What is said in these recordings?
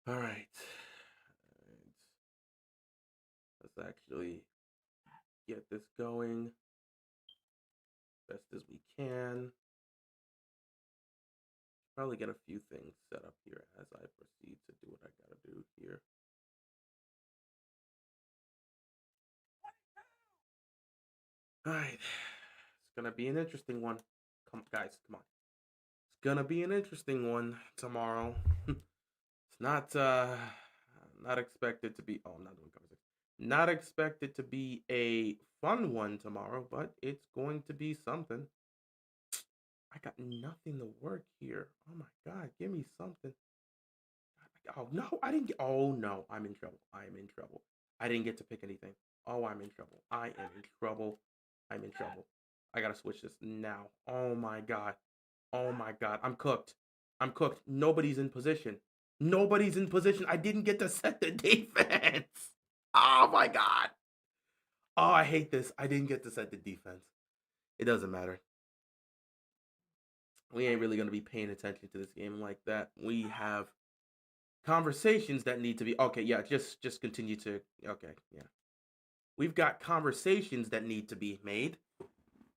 All right. Let's actually get this going best as we can. Probably get a few things set up here as I proceed to do what I gotta do here. All right. It's gonna be an interesting one. Come, guys, come on. It's gonna be an interesting one tomorrow. It's not expected to be. Oh, I'm not doing conversation. Not expected to be a fun one tomorrow, but it's going to be something. I got nothing to work here. Oh my god, give me something. Oh no, I didn't get. Oh no, I'm in trouble. I'm in trouble. I didn't get to pick anything. Oh, I'm in trouble. I am in trouble. I'm in trouble. I gotta switch this now. Oh my god. Oh my god. I'm cooked. I'm cooked. Nobody's in position. Nobody's in position. I didn't get to set the defense. Oh my god. Oh, I hate this. I didn't get to set the defense. It doesn't matter. We ain't really gonna be paying attention to this game like that. We have conversations that need to be okay. Yeah, just continue to okay. Yeah, we've got conversations that need to be made,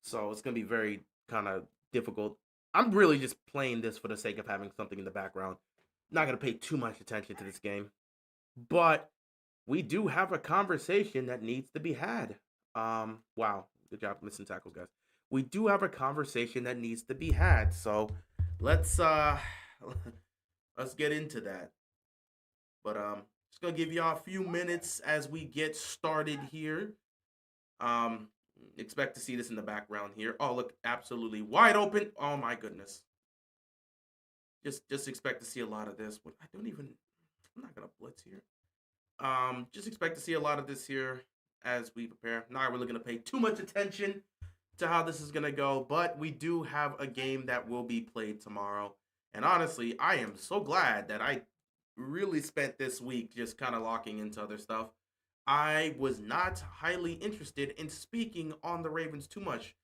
so it's gonna be very kind of difficult. I'm really just playing this for the sake of having something in the background. Not gonna pay too much attention to this game, but we do have a conversation that needs to be had. Wow, good job missing tackles, guys. We do have a conversation that needs to be had, so let's let's get into that. But just gonna give y'all a few minutes as we get started here. Um, expect to see this in the background here. Oh, look, absolutely wide open. Oh my goodness. Just expect to see a lot of this. But I don't even. I'm not gonna blitz here. Just expect to see a lot of this here as we prepare. Not really gonna pay too much attention to how this is gonna go, but we do have a game that will be played tomorrow. And honestly, I am so glad that I really spent this week just kind of locking into other stuff. I was not highly interested in speaking on the Ravens too much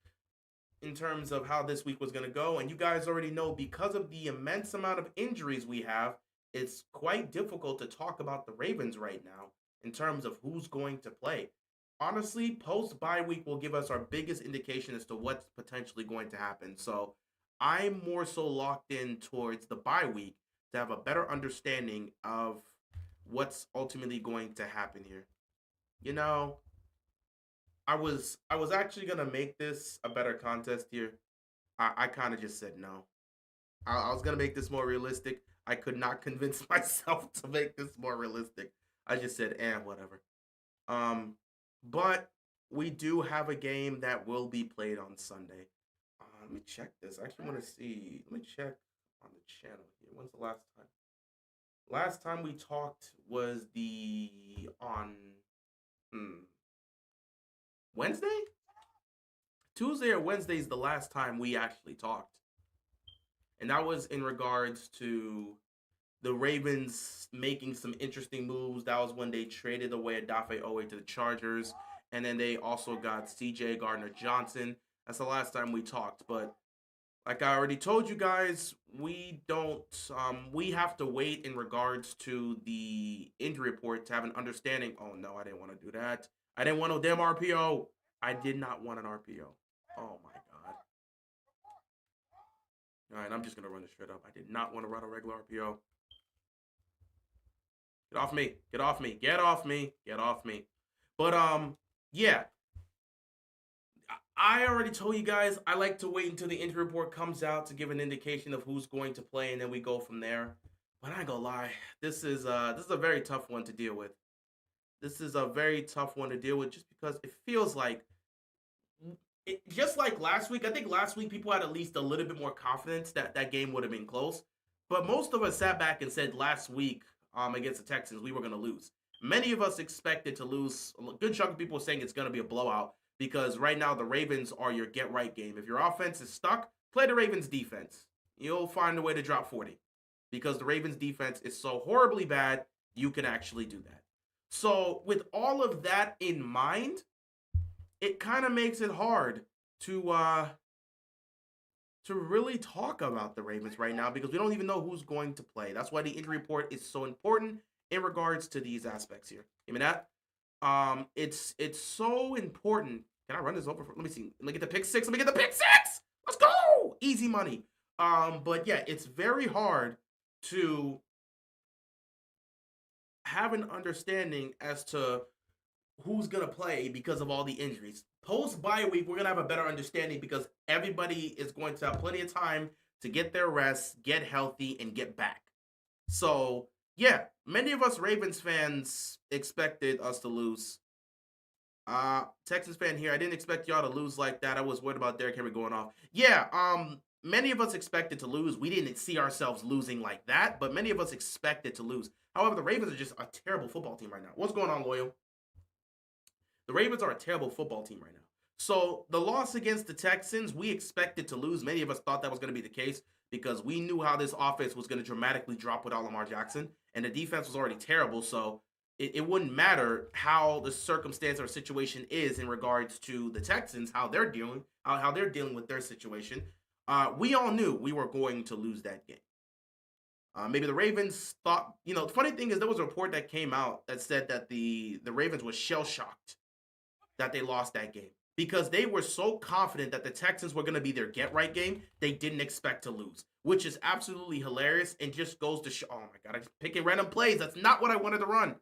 in terms of how this week was going to go. And you guys already know because of the immense amount of injuries we have, it's quite difficult to talk about the Ravens right now in terms of who's going to play. Honestly, post bye week will give us our biggest indication as to what's potentially going to happen. So I'm more so locked in towards the bye week to have a better understanding of what's ultimately going to happen here. You know, I was actually gonna make this a better contest here. I kind of just said no. I was gonna make this more realistic. I could not convince myself to make this more realistic. I just said, whatever. Um, but we do have a game that will be played on Sunday. Let me check this. I actually want to see. Let me check on the channel here. When's the last time? Last time we talked was the on hmm, Wednesday, Tuesday or Wednesday is the last time we actually talked, and that was in regards to the Ravens making some interesting moves. That was when they traded away Adafe Owe to the Chargers, and then they also got C.J. Gardner Johnson. That's the last time we talked, but like I already told you guys, we don't. We have to wait in regards to the injury report to have an understanding. Oh no, I didn't want to do that. I didn't want no damn RPO. I did not want an RPO. Oh my god. All right, I'm just gonna run this straight up. I did not want to run a regular RPO. Get off me. Get off me. Get off me. Get off me. But yeah. I already told you guys I like to wait until the injury report comes out to give an indication of who's going to play, and then we go from there. But I ain't gonna lie, this is a very tough one to deal with. This is a very tough one to deal with just because it feels like just like last week. I think last week people had at least a little bit more confidence that that game would have been close. But most of us sat back and said last week against the Texans we were going to lose. Many of us expected to lose. A good chunk of people saying it's going to be a blowout because right now the Ravens are your get right game. If your offense is stuck, play the Ravens defense. You'll find a way to drop 40 because the Ravens defense is so horribly bad, you can actually do that. So, with all of that in mind, it kind of makes it hard to to really talk about the Ravens right now because we don't even know who's going to play. That's why the injury report is so important in regards to these aspects here. Give me that. It's so important. Can I run this over? Let me see. Let me get the pick six. Let me get the pick six. Let's go. Easy money. But yeah, it's very hard to have an understanding as to who's gonna play because of all the injuries. Post bye week, we're gonna have a better understanding because everybody is going to have plenty of time to get their rest, get healthy, and get back. So yeah, many of us Ravens fans expected us to lose. Texans fan here. I didn't expect y'all to lose like that. I was worried about Derrick Henry going off. Yeah, many of us expected to lose. We didn't see ourselves losing like that, but many of us expected to lose. However, the Ravens are just a terrible football team right now. What's going on, Loyal? The Ravens are a terrible football team right now. So the loss against the Texans, we expected to lose. Many of us thought that was going to be the case because we knew how this offense was going to dramatically drop without Lamar Jackson, and the defense was already terrible. So it wouldn't matter how the circumstance or situation is in regards to the Texans, how they're dealing with their situation. We all knew we were going to lose that game. Maybe the Ravens thought, the funny thing is there was a report that came out that said that the Ravens was shell shocked that they lost that game because they were so confident that the Texans were going to be their get right game, they didn't expect to lose, which is absolutely hilarious and just goes to show. Oh my God, I just picking random plays. That's not what I wanted to run.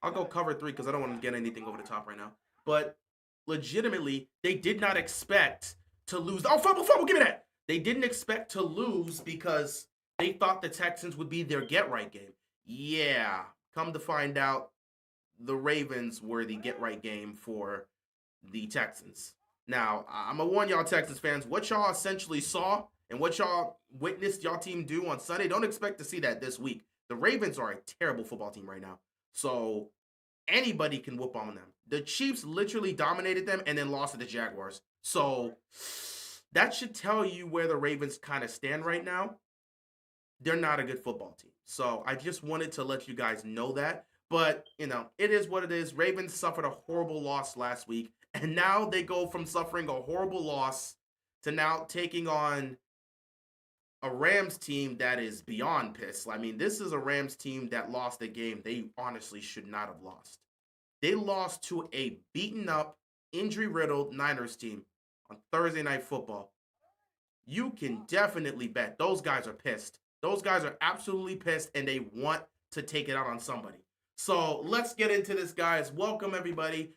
I'll go cover 3 because I don't want to get anything over the top right now. But legitimately, they did not expect to lose. Oh, fumble, give me that. They didn't expect to lose because they thought the Texans would be their get right game. Yeah, come to find out, the Ravens were the get right game for the Texans. Now, I'm going to warn y'all Texans fans, what y'all essentially saw and what y'all witnessed y'all team do on Sunday, don't expect to see that this week. The Ravens are a terrible football team right now. So anybody can whoop on them. The Chiefs literally dominated them and then lost to the Jaguars. So that should tell you where the Ravens kind of stand right now. They're not a good football team. So I just wanted to let you guys know that. But, it is what it is. Ravens suffered a horrible loss last week. And now they go from suffering a horrible loss to now taking on a Rams team that is beyond pissed. I mean, this is a Rams team that lost a game they honestly should not have lost. They lost to a beaten up, injury-riddled Niners team on Thursday Night Football. You can definitely bet those guys are pissed. Those guys are absolutely pissed, and they want to take it out on somebody. So let's get into this, guys. Welcome, everybody,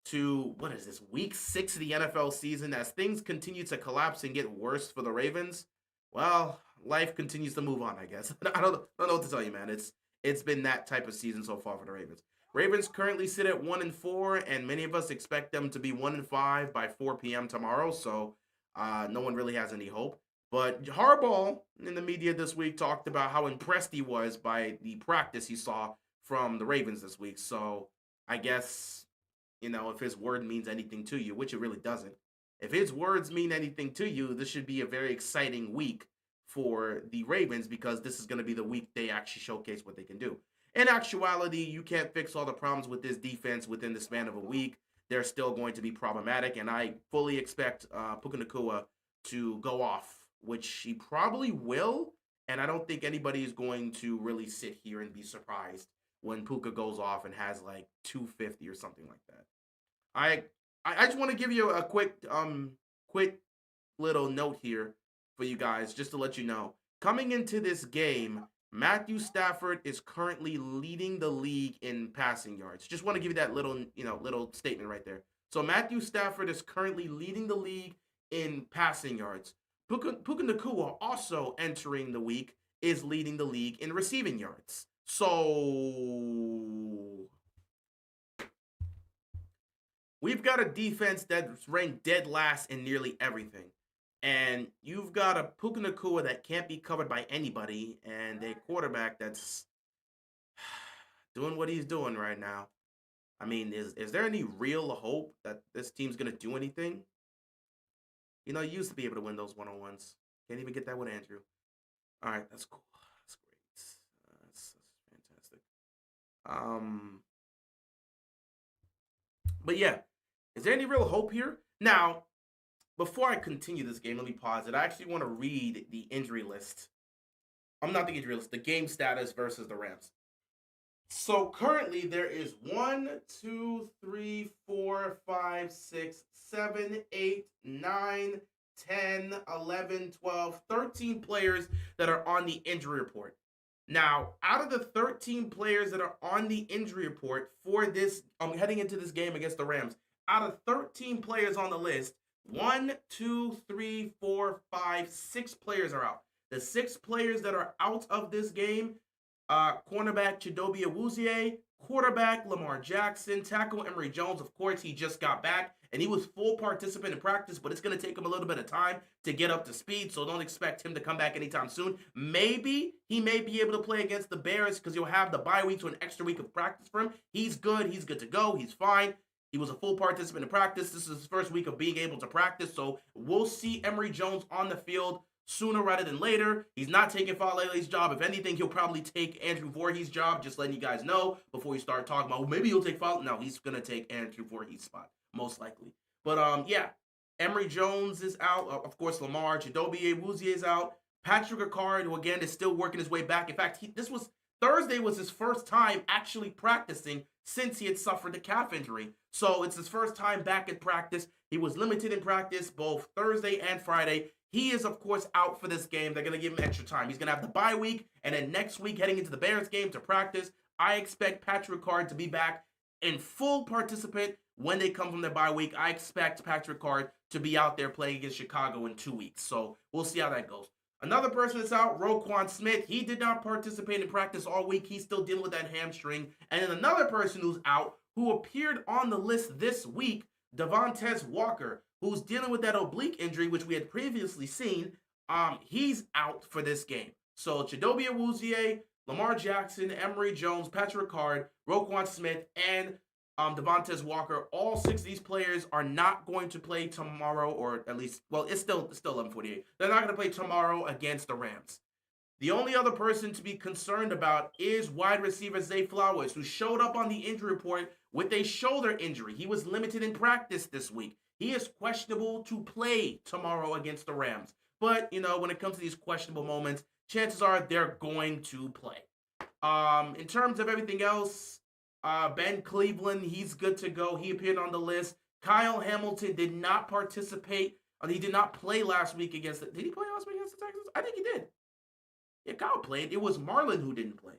to, what is this, week 6 of the NFL season. As things continue to collapse and get worse for the Ravens, well, life continues to move on, I guess. I don't know what to tell you, man. It's been that type of season so far for the Ravens. Ravens currently sit at 1-4, and many of us expect them to be 1-5 by 4 p.m. tomorrow, so no one really has any hope. But Harbaugh in the media this week talked about how impressed he was by the practice he saw from the Ravens this week. So I guess, if his word means anything to you, which it really doesn't. If his words mean anything to you, this should be a very exciting week for the Ravens because this is going to be the week they actually showcase what they can do. In actuality, you can't fix all the problems with this defense within the span of a week. They're still going to be problematic, and I fully expect Puka Nacua to go off, which he probably will, and I don't think anybody is going to really sit here and be surprised when Puka goes off and has like 250 or something like that. I just want to give you a quick little note here for you guys, just to let you know. Coming into this game, Matthew Stafford is currently leading the league in passing yards. Just want to give you that little statement right there. So Matthew Stafford is currently leading the league in passing yards. Puka Nacua, also entering the week, is leading the league in receiving yards. So we've got a defense that's ranked dead last in nearly everything. And you've got a Puka Nacua that can't be covered by anybody, and a quarterback that's doing what he's doing right now. I mean, is there any real hope that this team's going to do anything? You used to be able to win those one-on-ones. Can't even get that with Andrew. All right, that's cool. That's great. That's fantastic. But yeah, is there any real hope here? Now, before I continue this game, let me pause it. I actually want to read the injury list. I'm not the injury list, the game status versus the Rams. So currently there is 13 players that are on the injury report. Now, out of the 13 players that are on the injury report for this, I'm heading into this game against the Rams. Out of 13 players on the list, 6 players are out. The 6 players that are out of this game, cornerback Chidobe Awuzie, quarterback Lamar Jackson, tackle Emory Jones. Of course, he just got back and he was full participant in practice, but it's going to take him a little bit of time to get up to speed, so don't expect him to come back anytime soon. Maybe he may be able to play against the Bears because you'll have the bye week, so an extra week of practice for him. He's good. He's good to go. He's fine. He was a full participant in practice. This is his first week of being able to practice, so we'll see Emory Jones on the field sooner rather than later. He's not taking Falele's job. If anything, he'll probably take Andrew Voorhees' job, just letting you guys know before you start talking about, well, maybe he'll take Falele. No, he's going to take Andrew Voorhees' spot, most likely. But, yeah, Emory Jones is out. Of course, Lamar. Chidobe Awuzie is out. Patrick Ricard, who, again, is still working his way back. In fact, Thursday was his first time actually practicing since he had suffered a calf injury. So it's his first time back in practice. He was limited in practice both Thursday and Friday. He is, of course, out for this game. They're going to give him extra time. He's going to have the bye week, and then next week, heading into the Bears game to practice. I expect Patrick Ricard to be back in full participant when they come from their bye week. I expect Patrick Ricard to be out there playing against Chicago in 2 weeks. So we'll see how that goes. Another person that's out, Roquan Smith. He did not participate in practice all week. He's still dealing with that hamstring. And then another person who's out, who appeared on the list this week, Devontae Walker, who's dealing with that oblique injury, which we had previously seen. He's out for this game. So Chidobe Awuzie, Lamar Jackson, Emory Jones, Patrick Ricard, Roquan Smith, and Devontae Walker. All 6 of these players are not going to play tomorrow, or at least, well, it's still 11:48. They're not going to play tomorrow against the Rams. The only other person to be concerned about is wide receiver Zay Flowers, who showed up on the injury report with a shoulder injury. He was limited in practice this week. He is questionable to play tomorrow against the Rams. But, when it comes to these questionable moments, chances are they're going to play. In terms of everything else, Ben Cleveland, he's good to go. He appeared on the list. Kyle Hamilton did not participate. He did not play last week against the... Did he play last week against the Texans? I think he did. Yeah, Kyle played. It was Marlon who didn't play.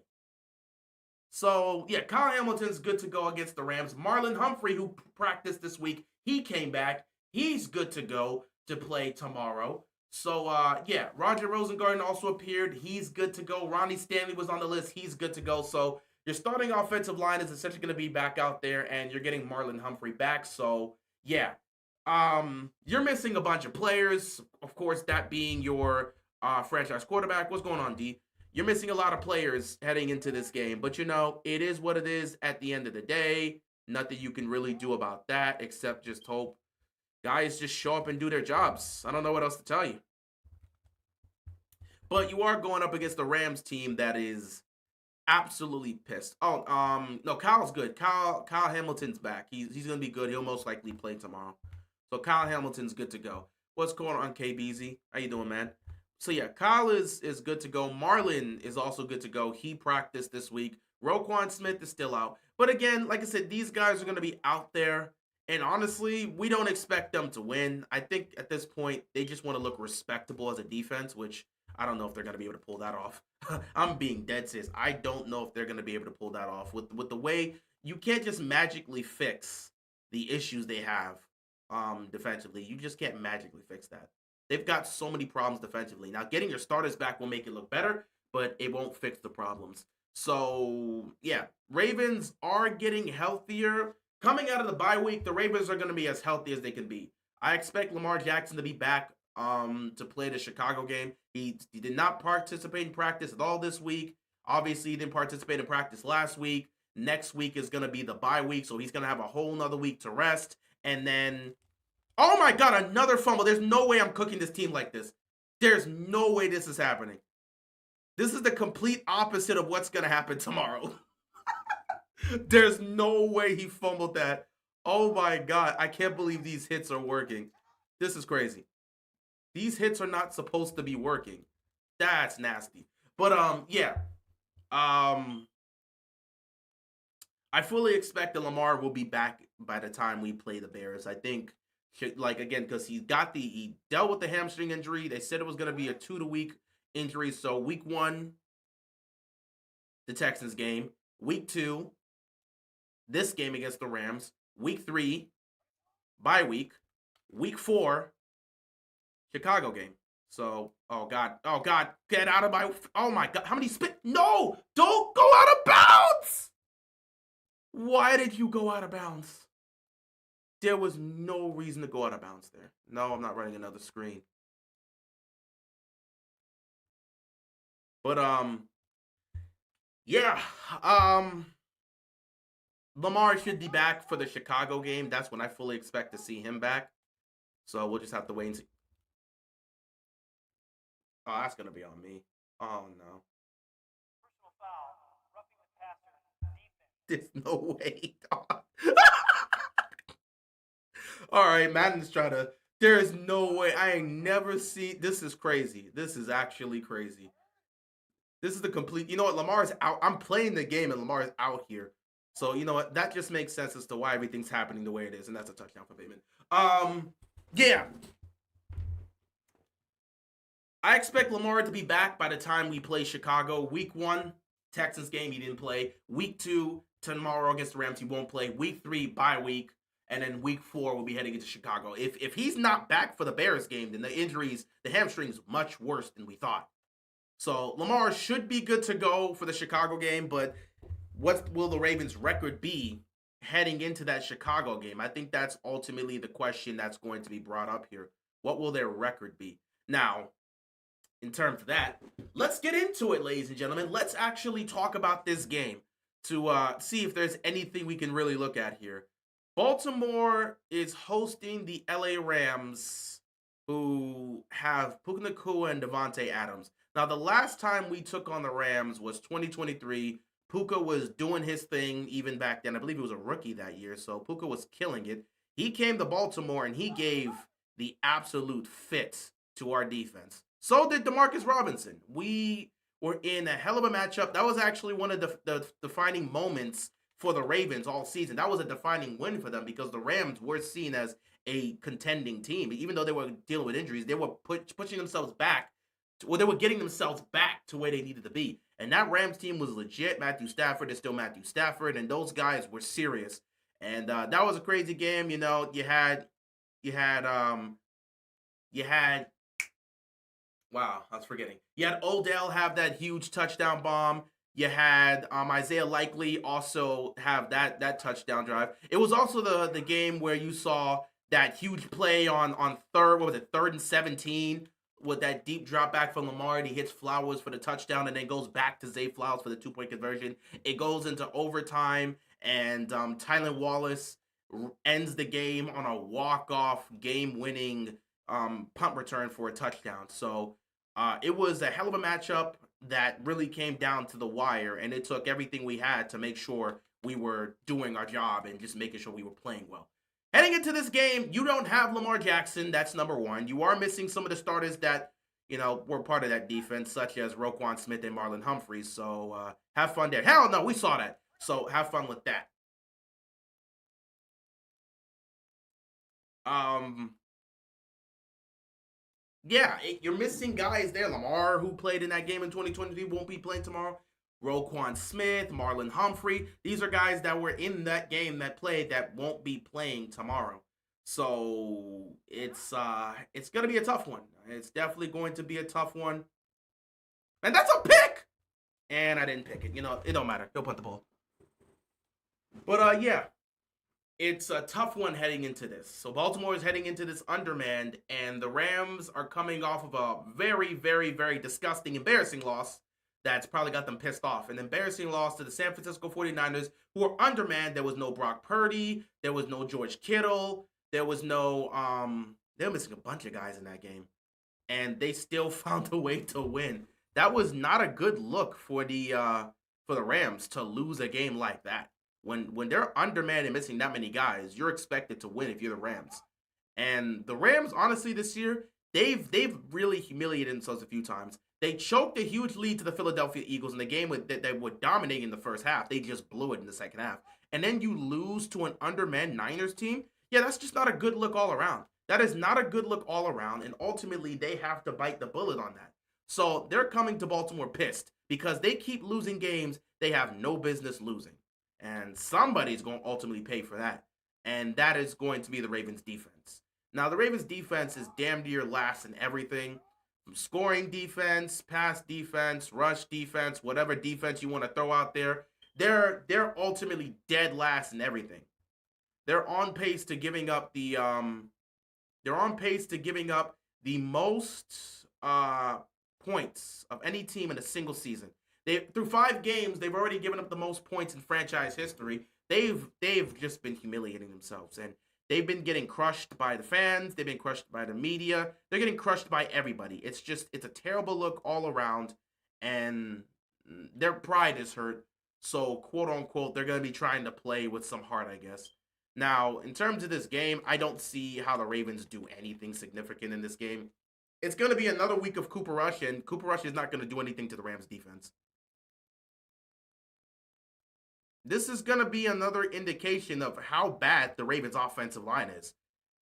So, yeah, Kyle Hamilton's good to go against the Rams. Marlon Humphrey, who practiced this week, he came back. He's good to go to play tomorrow. So, yeah, Roger Rosengarten also appeared. He's good to go. Ronnie Stanley was on the list. He's good to go. So, your starting offensive line is essentially going to be back out there, and you're getting Marlon Humphrey back. So, yeah, you're missing a bunch of players. Of course, that being your franchise quarterback. What's going on, D? You're missing a lot of players heading into this game. But, it is what it is at the end of the day. Nothing you can really do about that except just hope guys just show up and do their jobs. I don't know what else to tell you. But you are going up against the Rams team that is absolutely pissed. No, Kyle's good. Kyle Hamilton's back. He's gonna be good. He'll most likely play tomorrow. So Kyle Hamilton's good to go. What's going on, KBZ? How you doing, man? So yeah, Kyle is good to go. Marlon is also good to go. He practiced this week. Roquan Smith is still out. But again, like I said, these guys are gonna be out there. And honestly, we don't expect them to win. I think at this point, they just want to look respectable as a defense, which I don't know if they're going to be able to pull that off. I'm being dead serious. I don't know if they're going to be able to pull that off. With the way, you can't just magically fix the issues they have defensively. You just can't magically fix that. They've got so many problems defensively. Now, getting your starters back will make it look better, but it won't fix the problems. So, yeah, Ravens are getting healthier. Coming out of the bye week, the Ravens are going to be as healthy as they can be. I expect Lamar Jackson to be back to play the Chicago game. He did not participate in practice at all this week. Obviously, he didn't participate in practice last week. Next week is going to be the bye week, so he's going to have a whole nother week to rest. And then, oh my God, another fumble. There's no way I'm cooking this team like this. There's no way this is happening. This is the complete opposite of what's going to happen tomorrow. There's no way he fumbled that. Oh my God. I can't believe these hits are working. This is crazy. These hits are not supposed to be working. That's nasty. But yeah. Um, I fully expect that Lamar will be back by the time we play the Bears. I think, like again, because he dealt with the hamstring injury. They said it was going to be a 2 week injury. So week 1, the Texans game. Week 2, this game against the Rams. Week 3, bye week. Week 4, Chicago game. So, oh God, get out of my, oh my God, how many spit? No, don't go out of bounds. Why did you go out of bounds? There was no reason to go out of bounds there. No, I'm not running another screen. But yeah, Lamar should be back for the Chicago game. That's when I fully expect to see him back. So we'll just have to wait and see. Oh, that's gonna be on me. Oh no. There's no way. All right, Madden's trying to. There is no way. I ain't never seen. This is crazy. This is actually crazy. This is the complete. You know what? Lamar is out. I'm playing the game and Lamar is out here. So you know what? That just makes sense as to why everything's happening the way it is, and that's a touchdown for Bateman. Yeah. I expect Lamar to be back by the time we play Chicago. Week 1, Texans game, he didn't play. Week 2, tomorrow against the Rams, he won't play. Week 3, bye week. And then week 4, we'll be heading into Chicago. If he's not back for the Bears game, then the injuries, the hamstrings, much worse than we thought. So Lamar should be good to go for the Chicago game, but what will the Ravens' record be heading into that Chicago game? I think that's ultimately the question that's going to be brought up here. What will their record be? Now, in terms of that, let's get into it, ladies and gentlemen. Let's actually talk about this game to see if there's anything we can really look at here. Baltimore is hosting the LA Rams, who have Puka Nacua and Davante Adams. Now, the last time we took on the Rams was 2023. Puka was doing his thing even back then. I believe he was a rookie that year, so Puka was killing it. He came to Baltimore, and he gave the absolute fit to our defense. So did Demarcus Robinson. We were in a hell of a matchup. That was actually one of the defining moments for the Ravens all season. That was a defining win for them because the Rams were seen as a contending team. Even though they were dealing with injuries, they were pushing themselves back. They were getting themselves back to where they needed to be. And that Rams team was legit. Matthew Stafford is still Matthew Stafford, and those guys were serious. And that was a crazy game. You know, you had wow, I was forgetting. You had Odell have that huge touchdown bomb. You had Isaiah Likely also have that touchdown drive. It was also the game where you saw that huge play on third, what was it, 3rd and 17, with that deep drop back from Lamar, and he hits Flowers for the touchdown and then goes back to Zay Flowers for the 2-point conversion. It goes into overtime, and Tylan Wallace ends the game on a walk-off, game-winning punt return for a touchdown. So it was a hell of a matchup that really came down to the wire, and it took everything we had to make sure we were doing our job and just making sure we were playing well. Heading into this game, you don't have Lamar Jackson. That's number one. You are missing some of the starters that, you know, were part of that defense, such as Roquan Smith and Marlon Humphreys. So have fun there. Hell no, we saw that. So have fun with that. Yeah, you're missing guys there. Lamar, who played in that game in 2023, won't be playing tomorrow. Roquan Smith, Marlon Humphrey. These are guys that were in that game that played that won't be playing tomorrow. So it's gonna be a tough one. It's definitely going to be a tough one. And that's a pick! And I didn't pick it. You know, it don't matter. He'll punt the ball. But yeah. It's a tough one heading into this. So Baltimore is heading into this undermanned, and the Rams are coming off of a very, very, very disgusting, embarrassing loss that's probably got them pissed off. An embarrassing loss to the San Francisco 49ers, who are undermanned. There was no Brock Purdy. There was no George Kittle. There was no, they were missing a bunch of guys in that game. And they still found a way to win. That was not a good look for the Rams to lose a game like that. When they're undermanned and missing that many guys, you're expected to win if you're the Rams. And the Rams, honestly, this year, they've really humiliated themselves a few times. They choked a huge lead to the Philadelphia Eagles in the game that they were dominating in the first half. They just blew it in the second half. And then you lose to an undermanned Niners team. Yeah, that's just not a good look all around. That is not a good look all around. And ultimately, they have to bite the bullet on that. So they're coming to Baltimore pissed because they keep losing games they have no business losing. And somebody's going to ultimately pay for that. And that is going to be the Ravens defense. Now, the Ravens defense is damn near last in everything. From scoring defense, pass defense, rush defense, whatever defense you want to throw out there. They're ultimately dead last in everything. They're on pace to giving up the most points of any team in a single season. Through 5 games, they've already given up the most points in franchise history. They've just been humiliating themselves, and they've been getting crushed by the fans. They've been crushed by the media. They're getting crushed by everybody. It's a terrible look all around, and their pride is hurt. So, quote unquote, they're going to be trying to play with some heart, I guess. Now, in terms of this game, I don't see how the Ravens do anything significant in this game. It's going to be another week of Cooper Rush, and Cooper Rush is not going to do anything to the Rams defense. This is going to be another indication of how bad the Ravens offensive line is.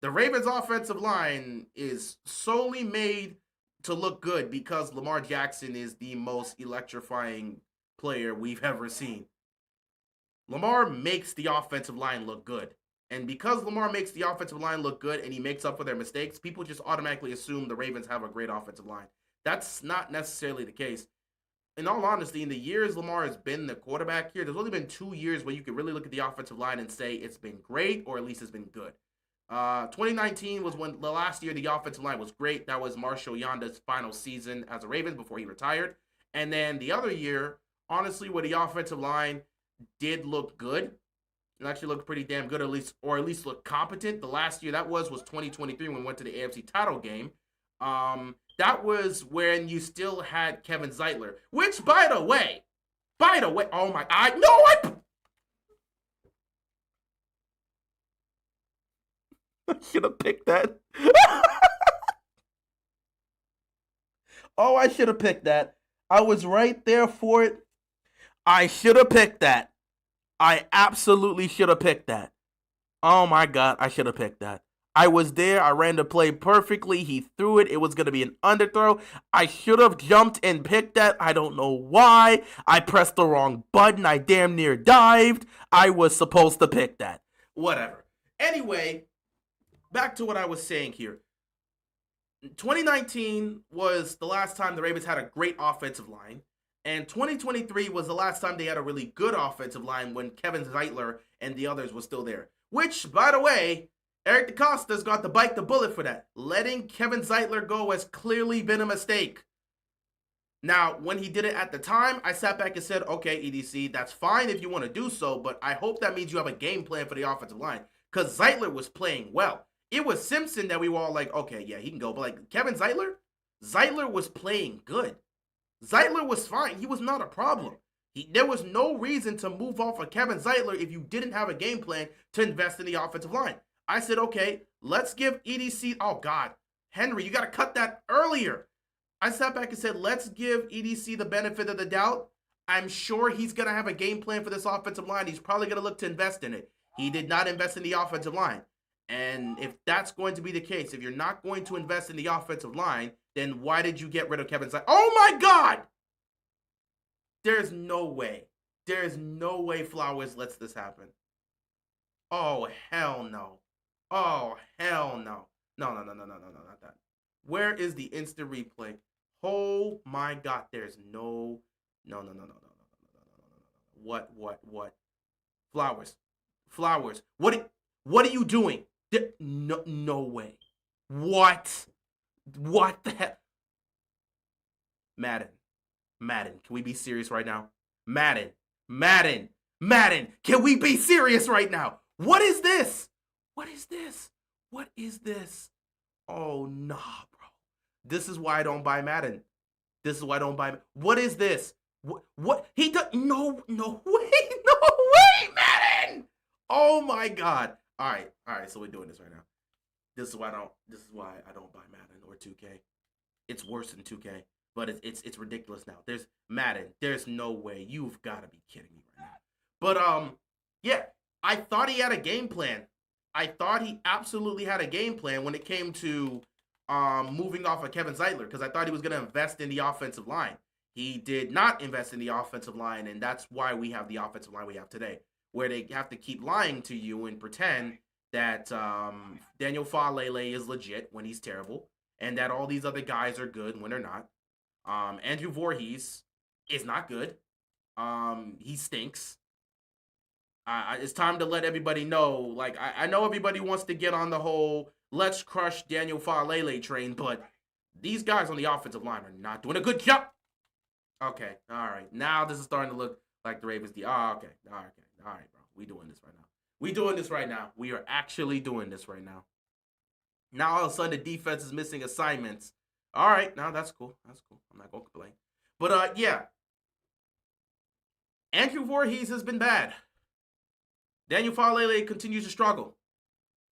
The Ravens offensive line is solely made to look good because Lamar Jackson is the most electrifying player we've ever seen. Lamar makes the offensive line look good. And because Lamar makes the offensive line look good and he makes up for their mistakes, people just automatically assume the Ravens have a great offensive line. That's not necessarily the case. In all honesty, in the years Lamar has been the quarterback here, there's only been 2 years where you can really look at the offensive line and say it's been great or at least it's been good. 2019 was when the last year the offensive line was great. That was Marshall Yanda's final season as a Raven before he retired. And then the other year, honestly, where the offensive line did look good, it actually looked pretty damn good, at least looked competent. The last year that was 2023 when we went to the AFC title game. That was when you still had Kevin Zeitler, which, by the way, oh my, I should have picked that. Oh, I should have picked that. I was right there for it. I should have picked that. I absolutely should have picked that. Oh my God, I should have picked that. I was there. I ran the play perfectly. He threw it. It was going to be an underthrow. I should have jumped and picked that. I don't know why. I pressed the wrong button. I damn near dived. I was supposed to pick that. Whatever. Anyway, back to what I was saying here. 2019 was the last time the Ravens had a great offensive line. And 2023 was the last time they had a really good offensive line when Kevin Zeitler and the others were still there. Which, by the way, Eric DeCosta's got to bite the bullet for that. Letting Kevin Zeitler go has clearly been a mistake. Now, when he did it at the time, I sat back and said, okay, EDC, that's fine if you want to do so, but I hope that means you have a game plan for the offensive line. Because Zeitler was playing well. It was Simpson that we were all like, okay, yeah, he can go. But like Kevin Zeitler was playing good. Zeitler was fine. He was not a problem. There was no reason to move off of Kevin Zeitler if you didn't have a game plan to invest in the offensive line. I said, okay, let's give EDC, oh God, Henry, you got to cut that earlier. I sat back and said, let's give EDC the benefit of the doubt. I'm sure he's going to have a game plan for this offensive line. He's probably going to look to invest in it. He did not invest in the offensive line. And if that's going to be the case, if you're not going to invest in the offensive line, then why did you get rid of Kevin Zeitler? Oh my God! There's no way. There's no way Flowers lets this happen. Oh, hell no. Oh, hell no. No, not that. Where is the instant replay? Oh my God, there's no. What? Flowers. What are you doing? No way. What the heck? Madden, can we be serious right now? Madden, can we be serious right now? What is this? Oh, nah, bro. This is why I don't buy Madden. What is this? What? He does, no way, Madden! Oh my God. All right, so we're doing this right now. This is why I don't buy Madden or 2K. It's worse than 2K, but it's ridiculous now. There's Madden. There's no way. You've got to be kidding me right now. But yeah, I thought he had a game plan. I thought he absolutely had a game plan when it came to moving off of Kevin Zeitler, because I thought he was going to invest in the offensive line. He did not invest in the offensive line, and that's why we have the offensive line we have today, where they have to keep lying to you and pretend that Daniel Faalele is legit when he's terrible, and that all these other guys are good when they're not. Andrew Voorhees is not good. He stinks. It's time to let everybody know. Like, I know everybody wants to get on the whole let's crush Daniel Faalele train, but these guys on the offensive line are not doing a good job. Okay, all right. Now this is starting to look like the Ravens. Okay, all right, bro. We doing this right now. We doing this right now. We are actually doing this right now. Now all of a sudden the defense is missing assignments. All right, now that's cool. That's cool. I'm not gonna complain. But yeah, Andrew Voorhees has been bad. Daniel Faalele continues to struggle.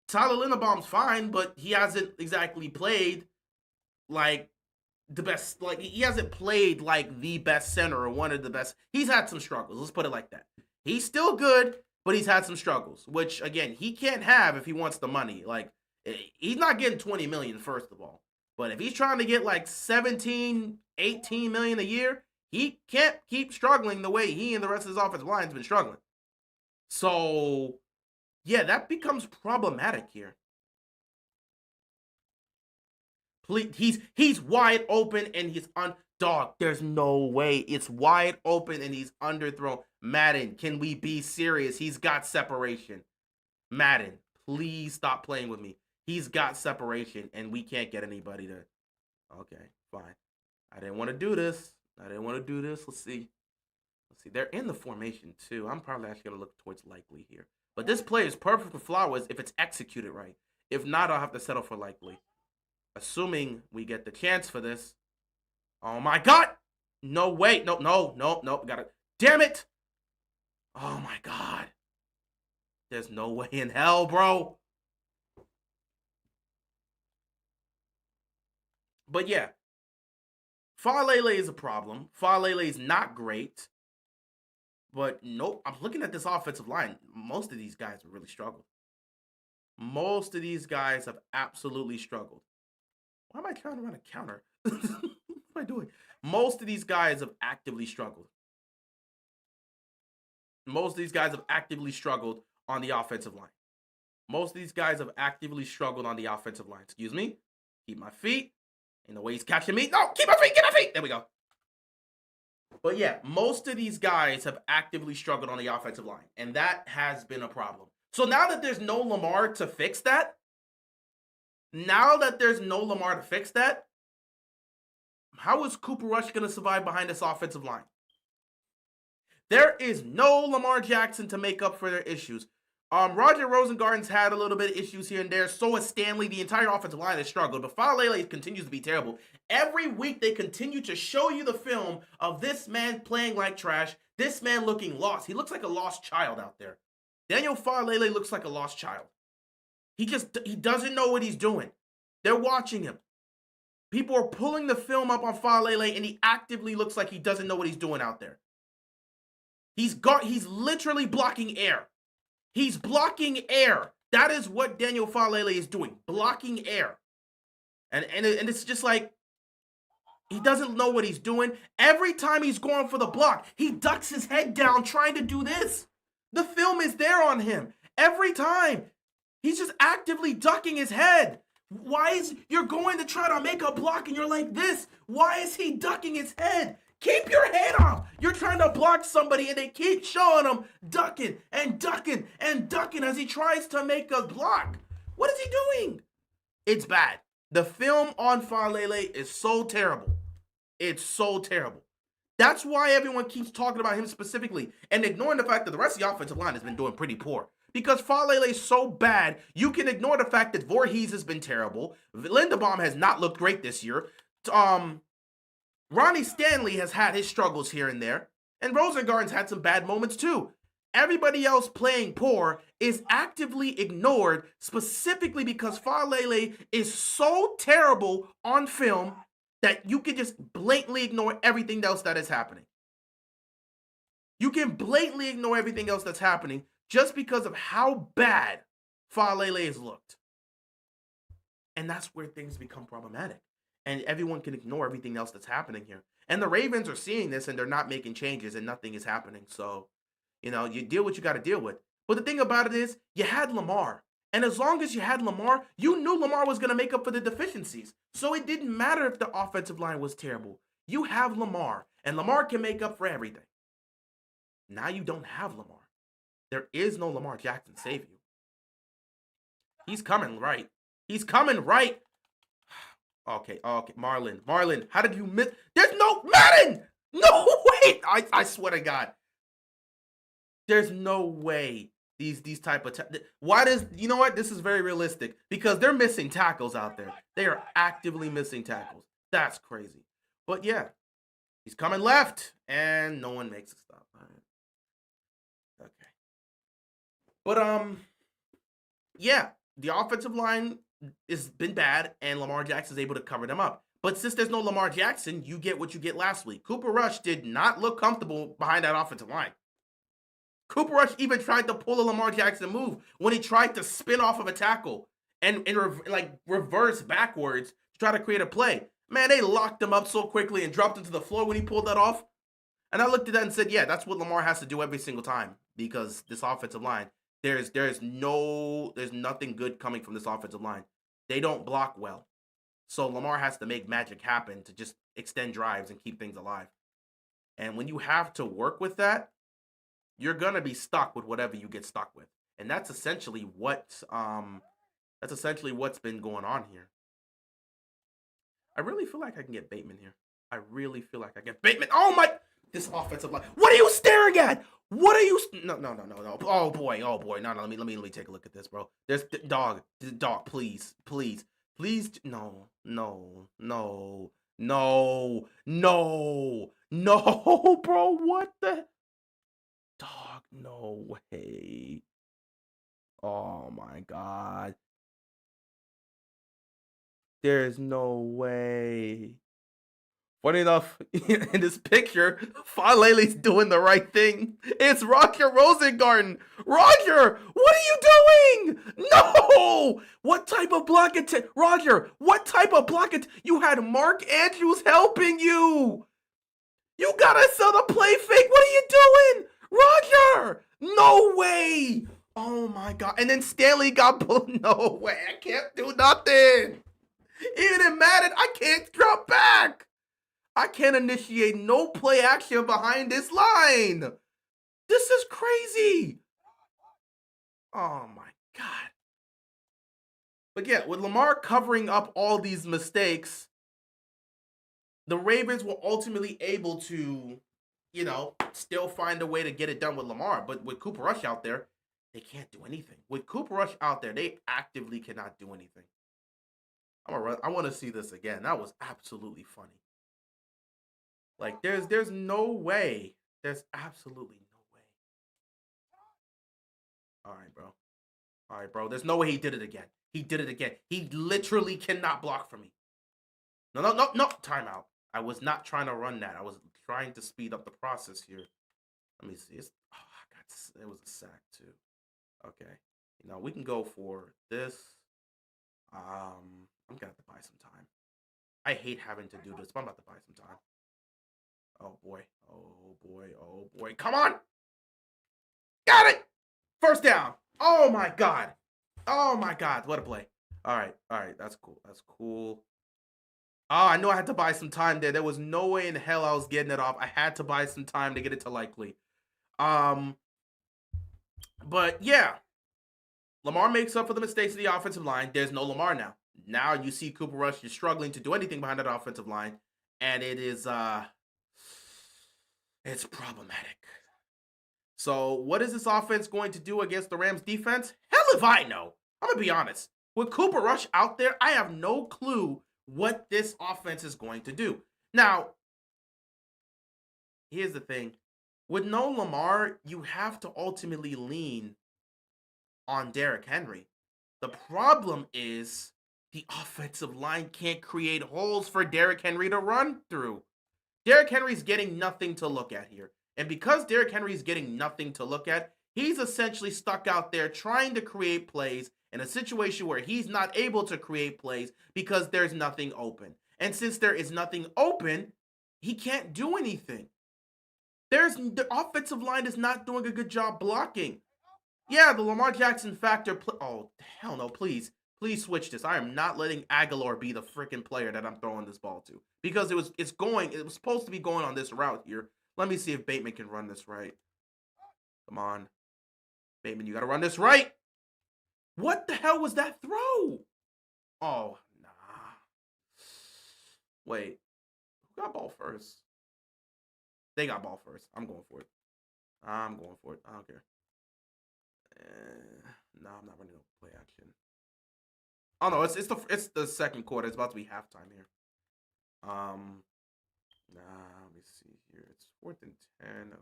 Tyler Linderbaum's fine, but he hasn't exactly played like the best. Like, he hasn't played like the best center or one of the best. He's had some struggles. Let's put it like that. He's still good, but he's had some struggles, which again he can't have if he wants the money. Like, he's not getting 20 million first of all, but if he's trying to get like 17, 18 million a year, he can't keep struggling the way he and the rest of his offensive line's been struggling. So, yeah, that becomes problematic here. Please, he's wide open and he's on dog. There's no way. It's wide open and he's underthrown. Madden, can we be serious? He's got separation. Madden, please stop playing with me. He's got separation and we can't get anybody to. Okay, fine. I didn't want to do this. Let's see. They're in the formation too. I'm probably actually gonna look towards Likely here. But this play is perfect for Flowers if it's executed right. If not, I'll have to settle for Likely. Assuming we get the chance for this. Oh my God! No, wait, no. Got it. Damn it! Oh my God. There's no way in hell, bro. But yeah. Faalele is a problem. Faalele is not great. But nope, I'm looking at this offensive line. Most of these guys have really struggled. Most of these guys have absolutely struggled. Why am I trying to run a counter? What am I doing? Most of these guys have actively struggled. Most of these guys have actively struggled on the offensive line. Most of these guys have actively struggled on the offensive line. Excuse me. Keep my feet. And the way he's catching me. No, keep my feet, get my feet. There we go. But yeah, most of these guys have actively struggled on the offensive line, and that has been a problem. So now that there's no Lamar to fix that, how is Cooper Rush going to survive behind this offensive line? There is no Lamar Jackson to make up for their issues. Roger Rosengarten's had a little bit of issues here and there. So has Stanley. The entire offensive line has struggled. But Faalele continues to be terrible. Every week they continue to show you the film of this man playing like trash. This man looking lost. He looks like a lost child out there. Daniel Faalele looks like a lost child. He doesn't know what he's doing. They're watching him. People are pulling the film up on Faalele, and he actively looks like he doesn't know what he's doing out there. He's literally blocking air. He's blocking air. That is what Daniel Faalele is doing, blocking air. And it's just like, he doesn't know what he's doing. Every time he's going for the block, he ducks his head down trying to do this. The film is there on him. Every time. He's just actively ducking his head. You're going to try to make a block and you're like this. Why is he ducking his head? Keep your head up. You're trying to block somebody and they keep showing him ducking and ducking and ducking as he tries to make a block. What is he doing? It's bad. The film on Faalele is so terrible. It's so terrible. That's why everyone keeps talking about him specifically and ignoring the fact that the rest of the offensive line has been doing pretty poor. Because Faalele is so bad, you can ignore the fact that Voorhees has been terrible. Linderbaum has not looked great this year. Ronnie Stanley has had his struggles here and there. And Rosengarten's had some bad moments too. Everybody else playing poor is actively ignored specifically because Falele is so terrible on film that you can just blatantly ignore everything else that is happening. You can blatantly ignore everything else that's happening just because of how bad Falele has looked. And that's where things become problematic. And everyone can ignore everything else that's happening here. And the Ravens are seeing this and they're not making changes and nothing is happening. So, you deal what you got to deal with. But the thing about it is, you had Lamar. And as long as you had Lamar, you knew Lamar was going to make up for the deficiencies. So it didn't matter if the offensive line was terrible. You have Lamar, and Lamar can make up for everything. Now you don't have Lamar. There is no Lamar Jackson save you. He's coming right. He's coming right. Okay. Marlon, how did you miss? There's no Madden! No, wait! I swear to God. There's no way these type of why does you know what? This is very realistic because they're missing tackles out there. They are actively missing tackles. That's crazy. But yeah, he's coming left, and no one makes a stop. Okay. But yeah, the offensive line has been bad, and Lamar Jackson is able to cover them up. But since there's no Lamar Jackson, you get what you get last week. Cooper Rush did not look comfortable behind that offensive line. Cooper Rush even tried to pull a Lamar Jackson move when he tried to spin off of a tackle and reverse backwards to try to create a play. Man, they locked him up so quickly and dropped him to the floor when he pulled that off. And I looked at that and said, yeah, that's what Lamar has to do every single time because this offensive line, there's nothing good coming from this offensive line. They don't block well. So Lamar has to make magic happen to just extend drives and keep things alive. And when you have to work with that, you're gonna be stuck with whatever you get stuck with. And that's essentially what's been going on here. I really feel like I can get Bateman here. I really feel like I get Bateman. Oh my, this offensive line. What are you staring at? What are you? No. Oh boy. No. Let me take a look at this, bro. There's dog. Please. No, bro. What the? Dog, no way. Oh my God. There's no way. Funny enough, in this picture, Falele's doing the right thing. It's Roger Rosengarten. Roger, what are you doing? No! What type of block attempt? Roger, what type of block attempt? You had Mark Andrews helping you. You gotta sell the play fake. What are you doing? Roger! No way! Oh my God. And then Stanley got pulled. No way. I can't do nothing. Even in Madden, I can't drop back. I can't initiate no play action behind this line. This is crazy. Oh my God. But yeah, with Lamar covering up all these mistakes, the Ravens were ultimately able to, still find a way to get it done with Lamar. But with Cooper Rush out there, they can't do anything. With Cooper Rush out there, they actively cannot do anything. I want to see this again. That was absolutely funny. Like, there's no way. There's absolutely no way. All right, bro. There's no way he did it again. He did it again. He literally cannot block for me. No. Timeout. I was not trying to run that. I was trying to speed up the process here. Let me see. It was a sack too. Okay. We can go for this. I'm gonna have to buy some time. I hate having to do this, but I'm about to buy some time. Oh boy. Come on! Got it! First down. Oh my God. What a play. All right. That's cool. Oh, I knew I had to buy some time there. There was no way in hell I was getting it off. I had to buy some time to get it to likely. But yeah. Lamar makes up for the mistakes of the offensive line. There's no Lamar now. Now you see Cooper Rush is struggling to do anything behind that offensive line. And it is it's problematic. So what is this offense going to do against the Rams defense? Hell if I know. I'm gonna be honest. With Cooper Rush out there, I have no clue what this offense is going to do. Now, here's the thing. with no Lamar, you have to ultimately lean on Derrick Henry. The problem is the offensive line can't create holes for Derrick Henry to run through. Derrick Henry's getting nothing to look at here. And because Derrick Henry's getting nothing to look at, he's essentially stuck out there trying to create plays in a situation where he's not able to create plays because there's nothing open. And since there is nothing open, he can't do anything. The offensive line is not doing a good job blocking. Yeah, the Lamar Jackson factor. Oh, hell no, please. Please switch this. I am not letting Aguilar be the freaking player that I'm throwing this ball to. Because it was supposed to be going on this route here. Let me see if Bateman can run this right. Come on. Bateman, you got to run this right. What the hell was that throw? Oh, nah. Wait. Who got ball first? They got ball first. I'm going for it. I don't care. No, I'm not running no play action. Oh no, it's the second quarter. It's about to be halftime here. Let me see here. It's 4th and 10.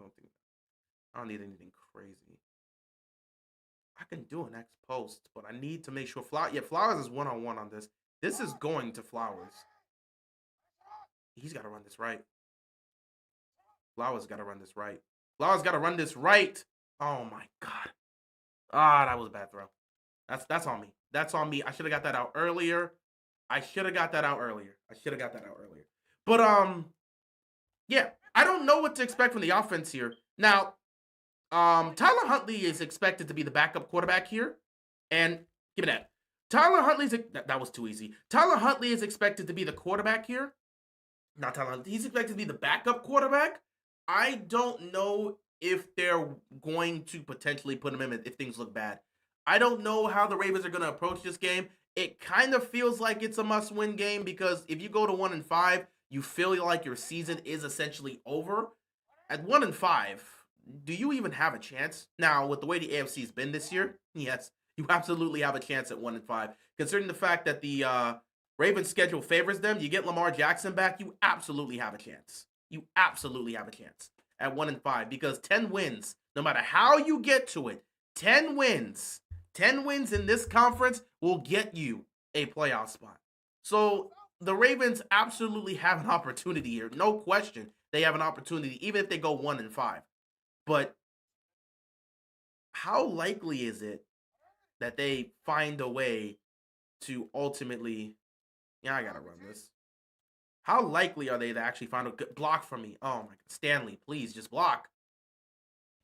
I don't need anything crazy. I can do an X post, but I need to make sure Flowers is one-on-one on this. This is going to Flowers. He's got to run this right. Flowers got to run this right. Flowers got to run this right. Oh my God. That was a bad throw. That's on me. That's on me. I should have got that out earlier. But yeah, I don't know what to expect from the offense here. Now, Tyler Huntley is expected to be the backup quarterback here. And give me that. That was too easy. Tyler Huntley is expected to be the quarterback here. Not Tyler Huntley. He's expected to be the backup quarterback. I don't know if they're going to potentially put him in if things look bad. I don't know how the Ravens are going to approach this game. It kind of feels like it's a must-win game because if you go to 1-5, you feel like your season is essentially over. At 1-5, do you even have a chance? Now, with the way the AFC's been this year, yes, you absolutely have a chance at 1-5. Considering the fact that the Ravens schedule favors them, you get Lamar Jackson back, you absolutely have a chance. At 1-5 because 10 wins, no matter how you get to it, 10 wins in this conference will get you a playoff spot. So the Ravens absolutely have an opportunity here. No question. They have an opportunity, even if they go 1-5. But how likely is it that they find a way to ultimately, I got to run this. How likely are they to actually find a good block from me? Oh my God, Stanley, please just block.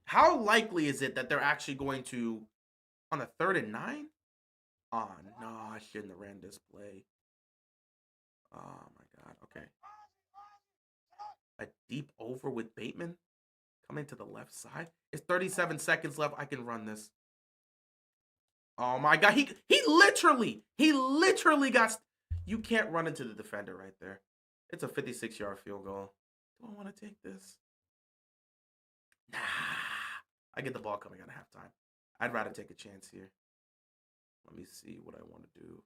How likely is it that they're actually going to, on a 3rd and 9? Oh no, I shouldn't have ran this play. Oh my God, okay. A deep over with Bateman coming to the left side. It's 37 seconds left. I can run this. Oh my God, he literally got. You can't run into the defender right there. It's a 56-yard field goal. Do I want to take this? Nah. I get the ball coming out of halftime. I'd rather take a chance here. Let me see what I want to do.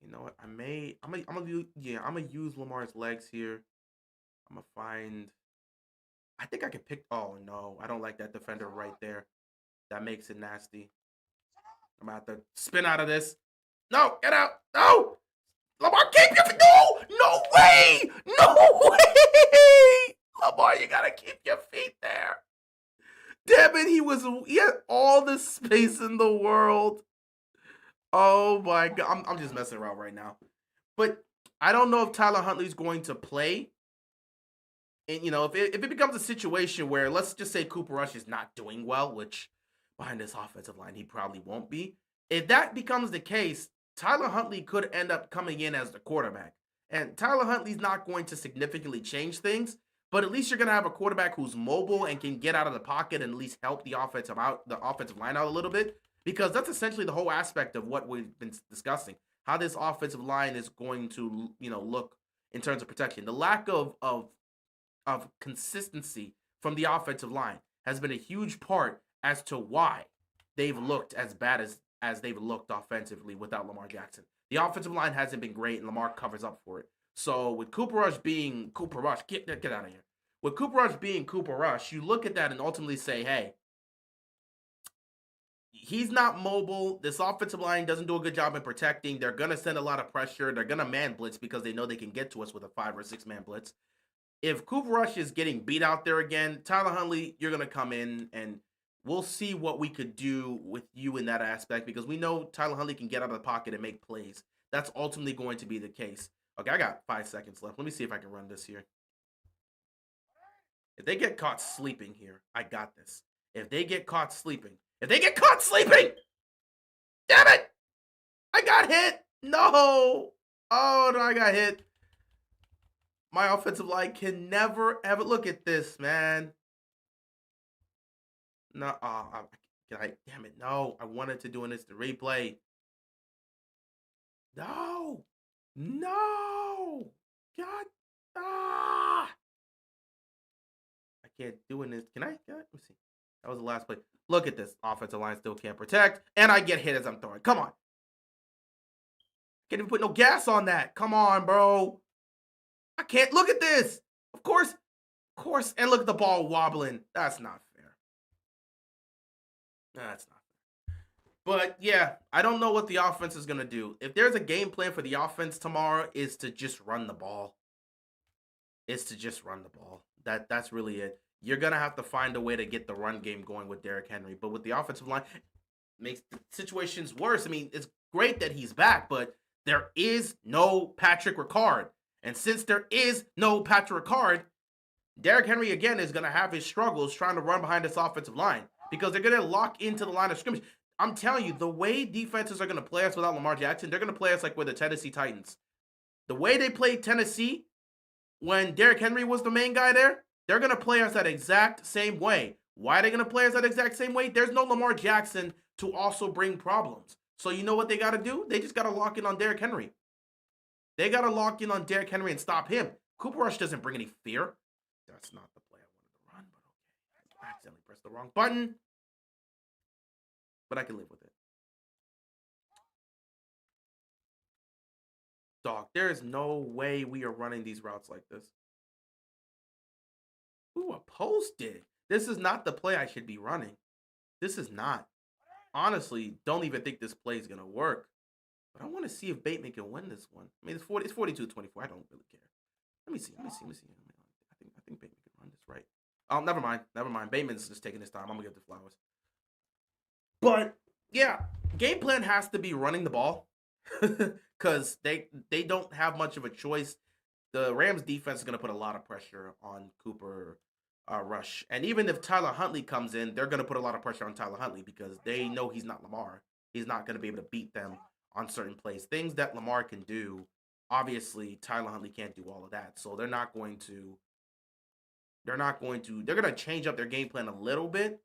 You know what? I'm gonna use Lamar's legs here. I'm gonna find. I think I can pick. Oh no, I don't like that defender right there. That makes it nasty. I'm gonna have to spin out of this. No, get out. No, Lamar, keep your no way, no way. Lamar, you gotta keep your feet there. Damn it, he had all the space in the world. Oh my God, I'm just messing around right now. But I don't know if Tyler Huntley's going to play. And if it becomes a situation where, let's just say Cooper Rush is not doing well, which behind this offensive line he probably won't be. If that becomes the case, Tyler Huntley could end up coming in as the quarterback. And Tyler Huntley's not going to significantly change things, but at least you're going to have a quarterback who's mobile and can get out of the pocket and at least help the offensive line out a little bit, because that's essentially the whole aspect of what we've been discussing, how this offensive line is going to, look in terms of protection. The lack of consistency from the offensive line has been a huge part as to why they've looked as bad as they've looked offensively without Lamar Jackson. The offensive line hasn't been great, and Lamar covers up for it. So with Cooper Rush being Cooper Rush, get out of here. With Cooper Rush being Cooper Rush, you look at that and ultimately say, hey, he's not mobile. This offensive line doesn't do a good job in protecting. They're going to send a lot of pressure. They're going to man blitz because they know they can get to us with a 5 or 6 man blitz. If Cooper Rush is getting beat out there again, Tyler Huntley, you're going to come in and we'll see what we could do with you in that aspect because we know Tyler Huntley can get out of the pocket and make plays. That's ultimately going to be the case. Okay, I got 5 seconds left. Let me see if I can run this here. If they get caught sleeping here, I got this. If they get caught sleeping, damn it! I got hit. No. Oh, no, I got hit. My offensive line can never, ever look at this, man. No, damn it. No, I wanted to do an instant replay. No. God. I can't do it. Can I? Let me see. That was the last play. Look at this. Offensive line still can't protect. And I get hit as I'm throwing. Come on. Can't even put no gas on that. Come on, bro. I can't. Look at this. Of course. And look at the ball wobbling. That's not fair. That's not fair. But yeah, I don't know what the offense is going to do. If there's a game plan for the offense tomorrow, is to just run the ball. That's really it. You're going to have to find a way to get the run game going with Derrick Henry. But with the offensive line, it makes the situations worse. I mean, it's great that he's back, but there is no Patrick Ricard. And since there is no Patrick Ricard, Derrick Henry, again, is going to have his struggles trying to run behind this offensive line because they're going to lock into the line of scrimmage. I'm telling you, the way defenses are going to play us without Lamar Jackson, they're going to play us like we're the Tennessee Titans. The way they played Tennessee when Derrick Henry was the main guy there, they're going to play us that exact same way. Why are they going to play us that exact same way? There's no Lamar Jackson to also bring problems. So you know what they got to do? They just got to lock in on Derrick Henry. They got to lock in on Derrick Henry and stop him. Cooper Rush doesn't bring any fear. That's not the play I wanted to run, but okay. I accidentally pressed the wrong button. But I can live with it. Dog, there is no way we are running these routes like this. Ooh, a post dig. This is not the play I should be running. This is not. Honestly, don't even think this play is going to work. But I want to see if Bateman can win this one. I mean, it's 42-24. I don't really care. Let me see. I think Bateman can run this right. Oh, never mind. Bateman's just taking his time. I'm going to give the flowers. But, yeah, game plan has to be running the ball because they don't have much of a choice. The Rams defense is going to put a lot of pressure on Cooper Rush. And even if Tyler Huntley comes in, they're going to put a lot of pressure on Tyler Huntley because they know he's not Lamar. He's not going to be able to beat them on certain plays. Things that Lamar can do, obviously Tyler Huntley can't do all of that. So they're going to change up their game plan a little bit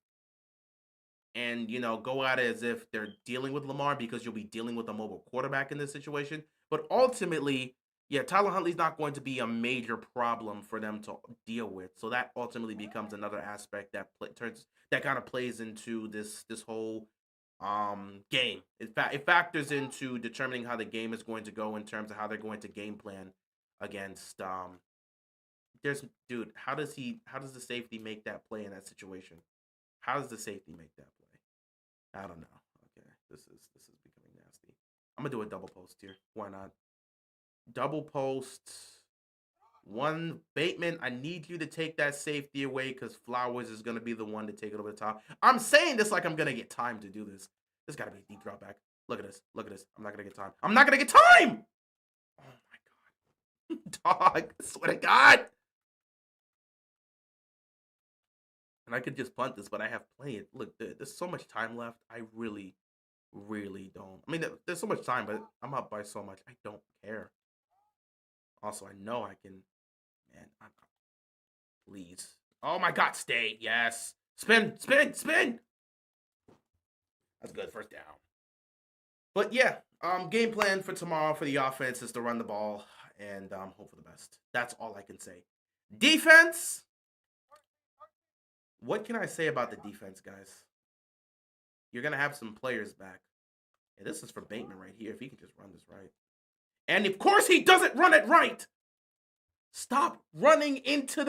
and, go at it as if they're dealing with Lamar because you'll be dealing with a mobile quarterback in this situation. But ultimately, yeah, Tyler Huntley's not going to be a major problem for them to deal with. So that ultimately becomes another aspect that kind of plays into this whole game. It factors into determining how the game is going to go in terms of how they're going to game plan against how does the safety make that play in that situation? How does the safety make that play? I don't know. Okay. This is becoming nasty. I'm gonna do a double post here. Why not? Double post. One, Bateman, I need you to take that safety away because Flowers is going to be the one to take it over the top. I'm saying this like I'm going to get time to do this. There's got to be a deep drop back. Look at this. I'm not going to get time. Oh my God. Dog, I swear to God. And I could just punt this, but I have plenty. Look, there's so much time left. I really, really don't. I mean, there's so much time, but I'm up by so much. I don't care. Also, I know I can. Man, please. Oh my God, stay. Yes. Spin. That's good. First down. But yeah, game plan for tomorrow for the offense is to run the ball and hope for the best. That's all I can say. Defense. What can I say about the defense, guys? You're going to have some players back. And this is for Bateman right here, if he can just run this right. And of course he doesn't run it right. Stop running into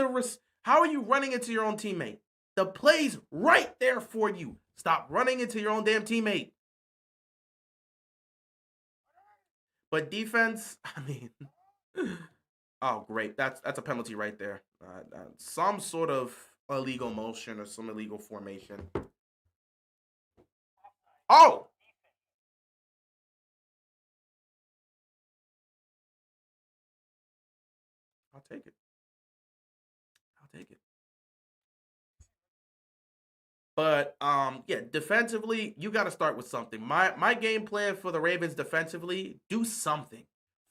how are you running into your own teammate? The play's right there for you. Stop running into your own damn teammate. But defense, I mean, oh great, that's a penalty right there. Some sort of illegal motion or some illegal formation. Oh, I'll take it. I'll take it. But yeah, defensively, you got to start with something. My game plan for the Ravens defensively, do something.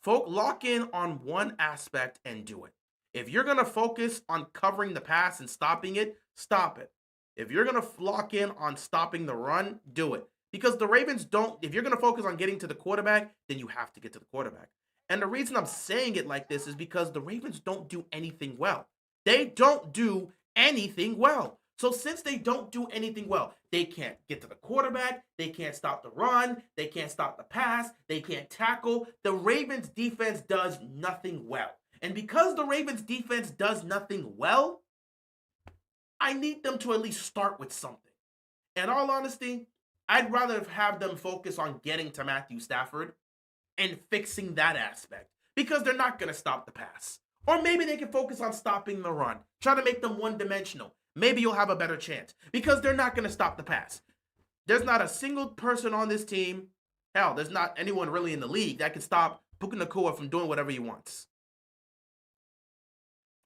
Lock in on one aspect and do it. If you're gonna focus on covering the pass and stopping it, stop it. If you're gonna lock in on stopping the run, do it. Because the Ravens don't. If you're gonna focus on getting to the quarterback, then you have to get to the quarterback. And the reason I'm saying it like this is because the Ravens don't do anything well. They don't do anything well. So since they don't do anything well, they can't get to the quarterback, they can't stop the run, they can't stop the pass, they can't tackle. The Ravens defense does nothing well. And because the Ravens defense does nothing well, I need them to at least start with something. In all honesty, I'd rather have them focus on getting to Matthew Stafford and fixing that aspect because they're not going to stop the pass. Or maybe they can focus on stopping the run, try to make them one dimensional. Maybe you'll have a better chance because they're not going to stop the pass. There's not a single person on this team, hell, there's not anyone really in the league that can stop Puka Nacua from doing whatever he wants.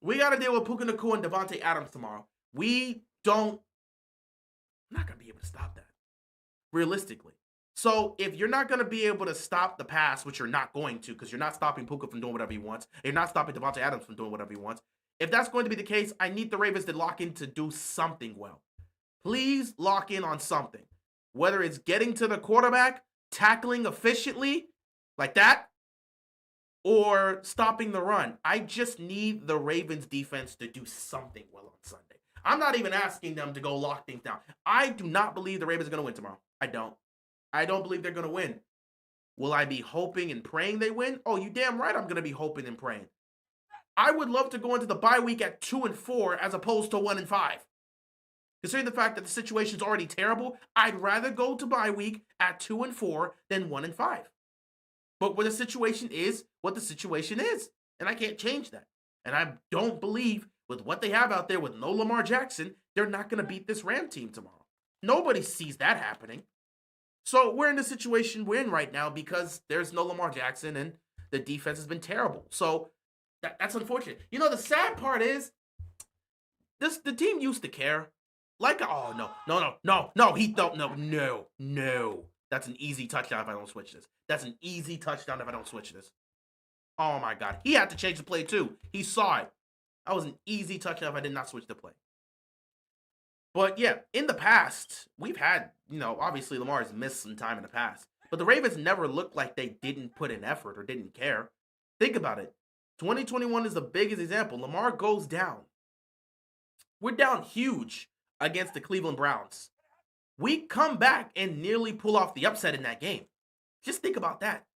We got to deal with Puka Nacua and Davante Adams tomorrow. I'm not going to be able to stop that, realistically. So if you're not going to be able to stop the pass, which you're not going to because you're not stopping Puka from doing whatever he wants, you're not stopping Davante Adams from doing whatever he wants, if that's going to be the case, I need the Ravens to lock in to do something well. Please lock in on something. Whether it's getting to the quarterback, tackling efficiently, like that, or stopping the run. I just need the Ravens defense to do something well on Sunday. I'm not even asking them to go lock things down. I do not believe the Ravens are going to win tomorrow. I don't. I don't believe they're going to win. Will I be hoping and praying they win? Oh, you damn right I'm going to be hoping and praying. I would love to go into the bye week at 2-4 as opposed to 1-5. Considering the fact that the situation is already terrible, I'd rather go to bye week at 2-4 than 1-5. But what the situation is, what the situation is. And I can't change that. And I don't believe with what they have out there with no Lamar Jackson, they're not going to beat this Ram team tomorrow. Nobody sees that happening. So we're in the situation we're in right now because there's no Lamar Jackson and the defense has been terrible. So that's unfortunate. You know, the sad part is the team used to care. Like, oh, no, he don't, no. That's an easy touchdown if I don't switch this. That's an easy touchdown if I don't switch this. Oh, my God. He had to change the play, too. He saw it. That was an easy touchdown if I did not switch the play. But, yeah, in the past, we've had, obviously Lamar has missed some time in the past. But the Ravens never looked like they didn't put in effort or didn't care. Think about it. 2021 is the biggest example. Lamar goes down. We're down huge against the Cleveland Browns. We come back and nearly pull off the upset in that game. Just think about that.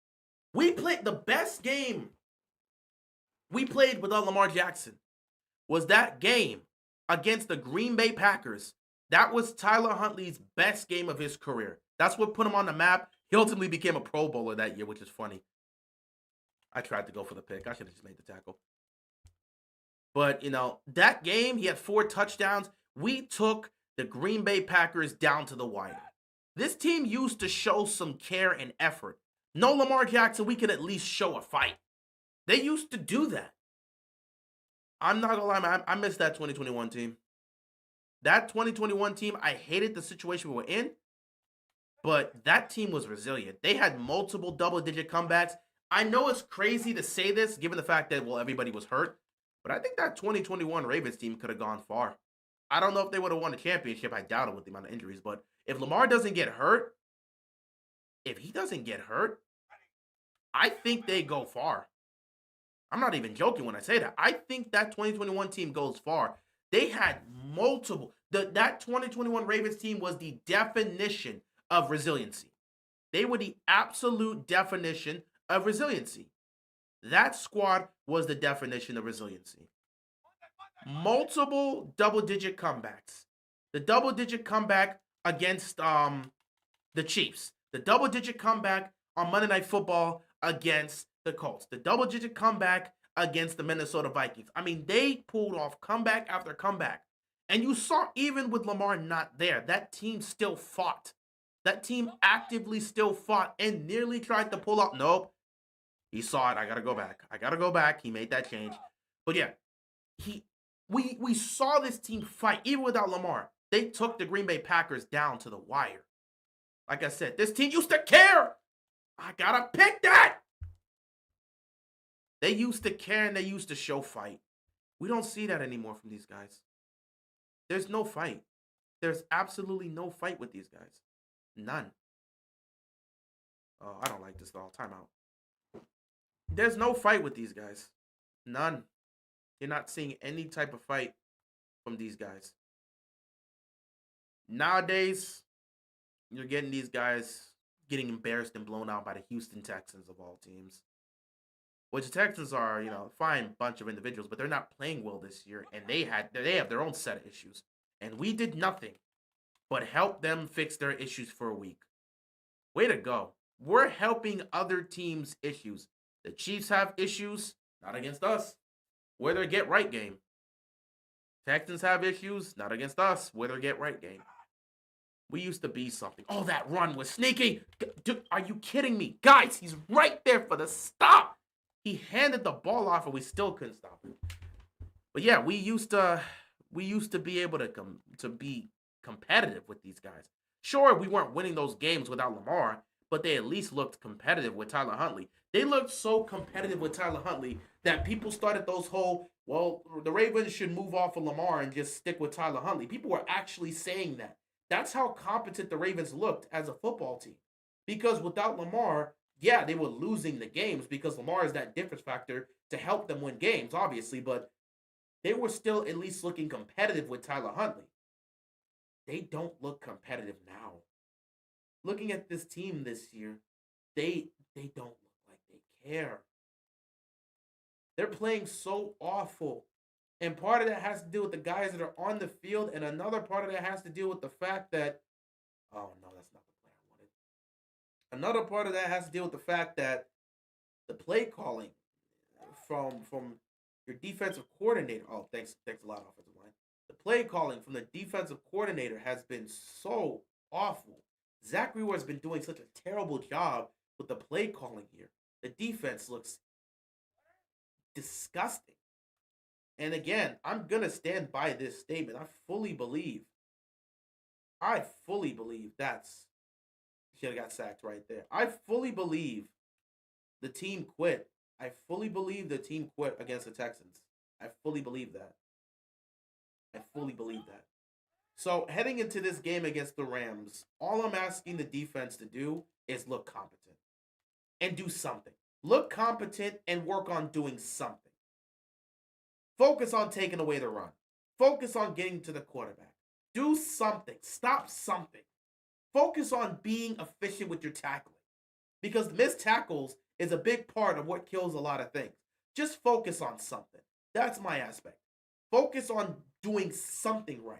We played the best game we played without Lamar Jackson was that game against the Green Bay Packers. That was Tyler Huntley's best game of his career. That's what put him on the map. He ultimately became a Pro Bowler that year, which is funny. I tried to go for the pick. I should have just made the tackle. But, that game, he had 4 touchdowns. We took the Green Bay Packers down to the wire. This team used to show some care and effort. No Lamar Jackson, we could at least show a fight. They used to do that. I'm not going to lie, man. I miss that 2021 team. That 2021 team, I hated the situation we were in. But that team was resilient. They had multiple double-digit comebacks. I know it's crazy to say this, given the fact that, everybody was hurt. But I think that 2021 Ravens team could have gone far. I don't know if they would have won a championship. I doubt it with the amount of injuries. But if Lamar doesn't get hurt, I think they go far. I'm not even joking when I say that. I think that 2021 team goes far. They had multiple. That 2021 Ravens team was the definition of resiliency. They were the absolute definition of resiliency. That squad was the definition of resiliency. Multiple double-digit comebacks. The double-digit comeback against the Chiefs. The double-digit comeback on Monday Night Football against the Colts. The double-digit comeback against the Minnesota Vikings. I mean, they pulled off comeback after comeback. And you saw, even with Lamar not there, that team still fought. That team actively still fought and nearly tried to pull up. Nope. He saw it. I gotta go back. I gotta go back. He made that change. But yeah, we saw this team fight even without Lamar. They took the Green Bay Packers down to the wire. Like I said, this team used to care. I gotta pick that. They used to care and they used to show fight. We don't see that anymore from these guys. There's no fight. There's absolutely no fight with these guys. None. Oh, I don't like this at all. Timeout. There's no fight with these guys. None. You're not seeing any type of fight from these guys. Nowadays, you're getting these guys getting embarrassed and blown out by the Houston Texans of all teams. Which the Texans are, fine bunch of individuals, but they're not playing well this year, and they have their own set of issues. And we did nothing but help them fix their issues for a week. Way to go. We're helping other teams' issues. The Chiefs have issues, not against us. We're their get right game. Texans have issues, not against us. We're their get right game. We used to be something. Oh, that run was sneaky. Dude, are you kidding me? Guys, he's right there for the stop. He handed the ball off and we still couldn't stop him. But yeah, we used to be able to be competitive with these guys. Sure, we weren't winning those games without Lamar, but they at least looked competitive with Tyler Huntley. They looked so competitive with Tyler Huntley that people started those whole, well, the Ravens should move off of Lamar and just stick with Tyler Huntley. People were actually saying that. That's how competent the Ravens looked as a football team. Because without Lamar, yeah, they were losing the games because Lamar is that difference factor to help them win games, obviously, but they were still at least looking competitive with Tyler Huntley. They don't look competitive now. Looking at this team this year, they don't look like they care. They're playing so awful. And part of that has to do with the guys that are on the field, and another part of that has to do with the fact that, oh no, that's not the play I wanted. Another part of that has to deal with the fact that the play calling from your defensive coordinator. Oh, thanks a lot, offensive line. The play calling from the defensive coordinator has been so awful. Zach Wheeler has been doing such a terrible job with the play calling here. The defense looks disgusting. And again, I'm going to stand by this statement. I fully believe that's, should have got sacked right there. I fully believe the team quit. I fully believe the team quit against the Texans. I fully believe that. So heading into this game against the Rams, all I'm asking the defense to do is look competent and do something. Look competent and work on doing something. Focus on taking away the run. Focus on getting to the quarterback. Do something. Stop something. Focus on being efficient with your tackling. Because missed tackles is a big part of what kills a lot of things. Just focus on something. That's my aspect. Focus on doing something right.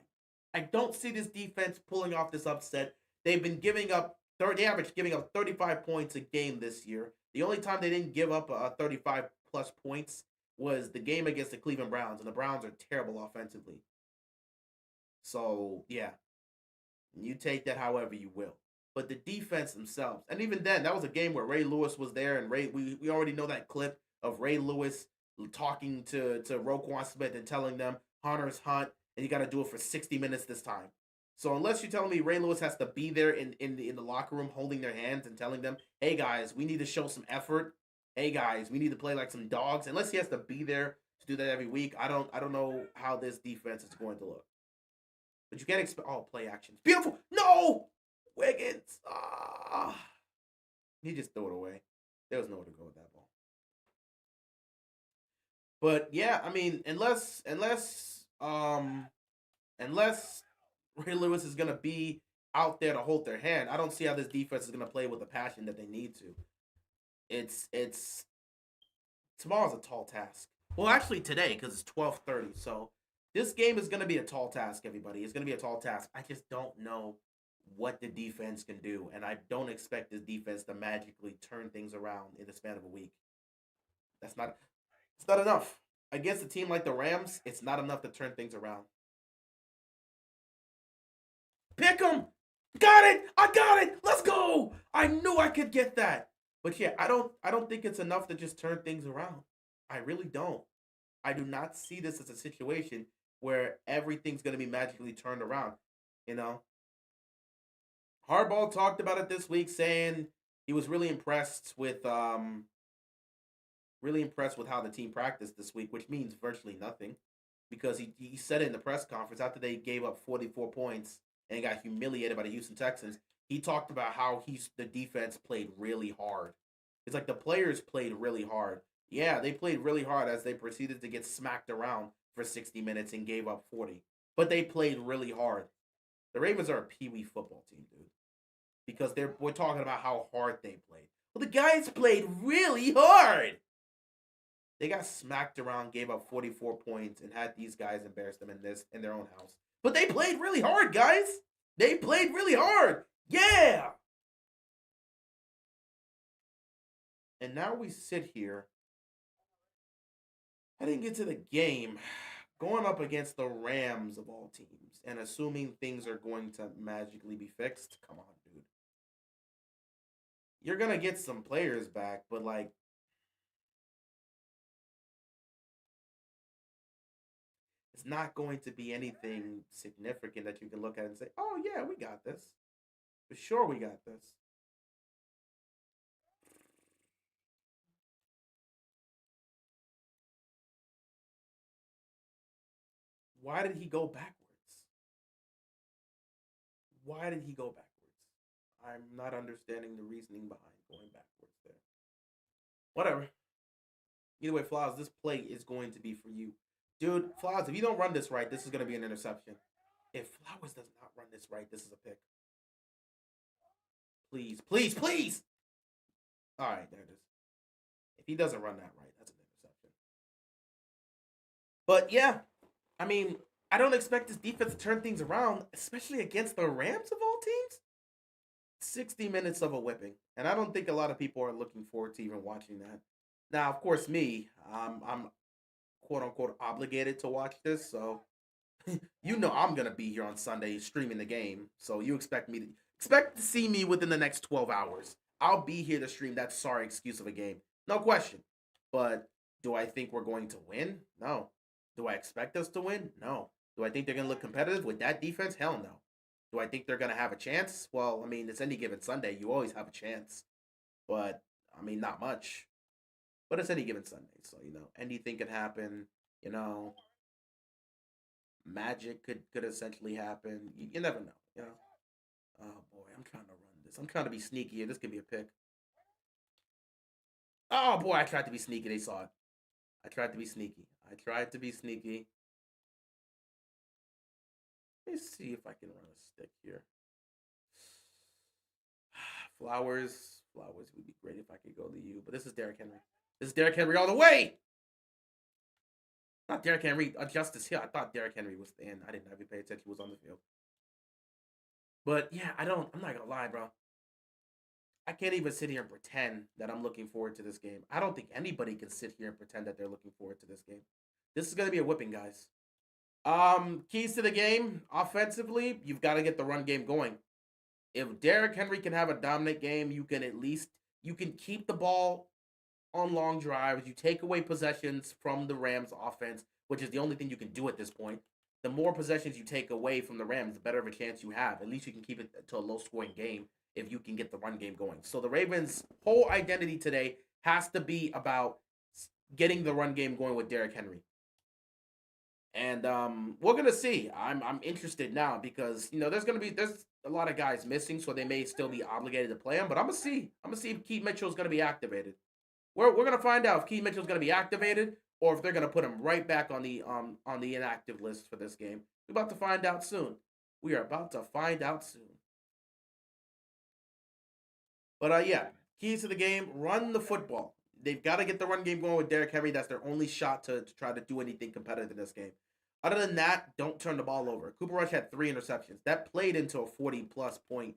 I don't see this defense pulling off this upset. They've been giving up, they average giving up 35 points a game this year. The only time they didn't give up 35 plus points was the game against the Cleveland Browns, and the Browns are terrible offensively. So, yeah, you take that however you will. But the defense themselves, and even then, that was a game where Ray Lewis was there, and we already know that clip of Ray Lewis talking to Roquan Smith and telling them, Hunter's Hunt, and you got to do it for 60 minutes this time. So unless you're telling me Ray Lewis has to be there in the locker room holding their hands and telling them, hey guys, we need to show some effort. Hey guys, we need to play like some dogs. Unless he has to be there to do that every week, I don't know how this defense is going to look. But you can't expect play actions. Beautiful. No! Wiggins. He just threw it away. There was nowhere to go with that ball. But yeah, I mean, unless Ray Lewis is gonna be out there to hold their hand, I don't see how this defense is gonna play with the passion that they need to. It's Tomorrow's a tall task. Well, actually today because it's 12:30. So this game is going to be a tall task, everybody. It's going to be a tall task. I just don't know what the defense can do, and I don't expect this defense to magically turn things around in the span of a week. That's not. It's not enough against a team like the Rams. It's not enough to turn things around. Pick them. Got it. I got it. Let's go. I knew I could get that. But yeah, I don't think it's enough to just turn things around. I really don't. I do not see this as a situation where everything's going to be magically turned around. You know, Harbaugh talked about it this week, saying he was really impressed with how the team practiced this week, which means virtually nothing, because he said it in the press conference after they gave up 44 points and got humiliated by the Houston Texans. He talked about how the defense played really hard. It's like the players played really hard. Yeah, they played really hard as they proceeded to get smacked around for 60 minutes and gave up 40. But they played really hard. The Ravens are a pee-wee football team, dude, because we're talking about how hard they played. Well, the guys played really hard. They got smacked around, gave up 44 points, and had these guys embarrass them in their own house. But they played really hard, guys. They played really hard. Yeah. And now we sit here heading into the game, going up against the Rams of all teams, and assuming things are going to magically be fixed. Come on, dude. You're gonna get some players back, but like it's not going to be anything significant that you can look at and say, "Oh yeah, we got this. For sure, we got this." Why did he go backwards? Why did he go backwards? I'm not understanding the reasoning behind going backwards there. Whatever. Either way, Flowers, this play is going to be for you. Dude, Flowers, if you don't run this right, this is going to be an interception. If Flowers does not run this right, this is a pick. Please, please, please. All right, there it is. If he doesn't run that right, that's an interception. But yeah, I mean, I don't expect this defense to turn things around, especially against the Rams of all teams. 60 minutes of a whipping. And I don't think a lot of people are looking forward to even watching that. Now, of course, me, I'm quote unquote obligated to watch this. So I'm gonna be here on Sunday streaming the game. So you expect to see me within the next 12 hours. I'll be here to stream that sorry excuse of a game. No question. But do I think we're going to win? No. Do I expect us to win? No. Do I think they're gonna look competitive with that defense? Hell no. Do I think they're gonna have a chance? Well, I mean, it's any given Sunday. You always have a chance. But I mean, not much. But it's any given Sunday, so anything could happen. You know, magic could essentially happen. You never know. Oh boy, I'm trying to run this. I'm trying to be sneaky here. This could be a pick. Oh boy, I tried to be sneaky. They saw it. I tried to be sneaky. I tried to be sneaky. Let me see if I can run a stick here. Flowers would be great if I could go to you, but this is Derrick Henry. This is Derrick Henry all the way. Not Derrick Henry, Justice Hill. I thought Derrick Henry was in. I didn't even pay attention. He was on the field. But yeah, I'm not gonna lie, bro. I can't even sit here and pretend that I'm looking forward to this game. I don't think anybody can sit here and pretend that they're looking forward to this game. This is gonna be a whipping, guys. Keys to the game offensively, you've got to get the run game going. If Derrick Henry can have a dominant game, you can keep the ball on long drives. You take away possessions from the Rams offense, which is the only thing you can do at this point. The more possessions you take away from the Rams, the better of a chance you have. At least you can keep it to a low scoring game if you can get the run game going. So the Ravens' whole identity today has to be about getting the run game going with Derrick Henry. And we're gonna see. I'm interested now because there's a lot of guys missing, so they may still be obligated to play him. But I'm gonna see. I'm gonna see if Keith Mitchell's gonna be activated. We're gonna find out if Keith Mitchell's gonna be activated or if they're gonna put him right back on the inactive list for this game. We're about to find out soon. We are about to find out soon. But yeah, keys to the game: run the football. They've got to get the run game going with Derrick Henry. That's their only shot to try to do anything competitive in this game. Other than that, don't turn the ball over. Cooper Rush had 3 interceptions. That played into a 40-plus point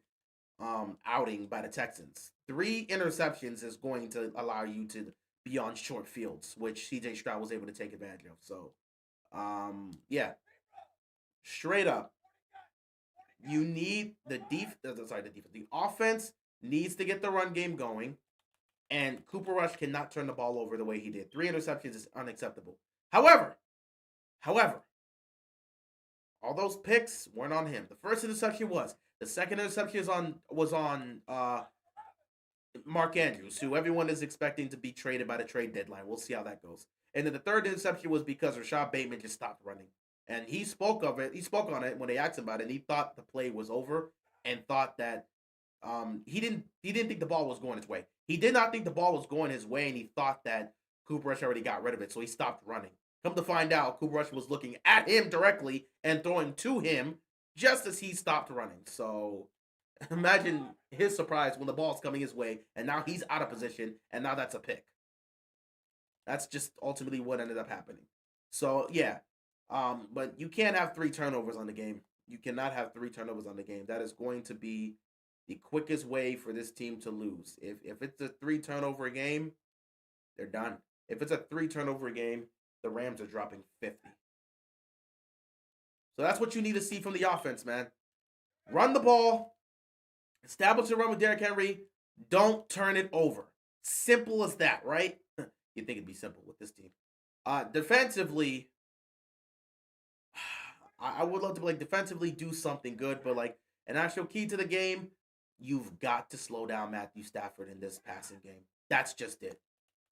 outing by the Texans. 3 interceptions is going to allow you to be on short fields, which CJ Stroud was able to take advantage of. So, yeah, straight up, you need the offense needs to get the run game going, and Cooper Rush cannot turn the ball over the way he did. 3 interceptions is unacceptable. However, all those picks weren't on him. The first interception was. The second interception was on Mark Andrews, who everyone is expecting to be traded by the trade deadline. We'll see how that goes. And then the third interception was because Rashad Bateman just stopped running. And he spoke on it when they asked him about it, and he thought the play was over and thought that he didn't think the ball was going his way. He did not think the ball was going his way, and he thought that Cooper Rush already got rid of it, so he stopped running. Come to find out, Cooper Rush was looking at him directly and throwing to him just as he stopped running. So imagine his surprise when the ball's coming his way, and now he's out of position, and now that's a pick. That's just ultimately what ended up happening. So, yeah. But you can't have 3 turnovers on the game. You cannot have 3 turnovers on the game. That is going to be the quickest way for this team to lose. If it's a 3 turnover game, they're done. If it's a 3 turnover game, the Rams are dropping 50. So that's what you need to see from the offense, man. Run the ball. Establish a run with Derrick Henry. Don't turn it over. Simple as that, right? You'd think it'd be simple with this team. Defensively, I would love to defensively do something good, but an actual key to the game, you've got to slow down Matthew Stafford in this passing game. That's just it.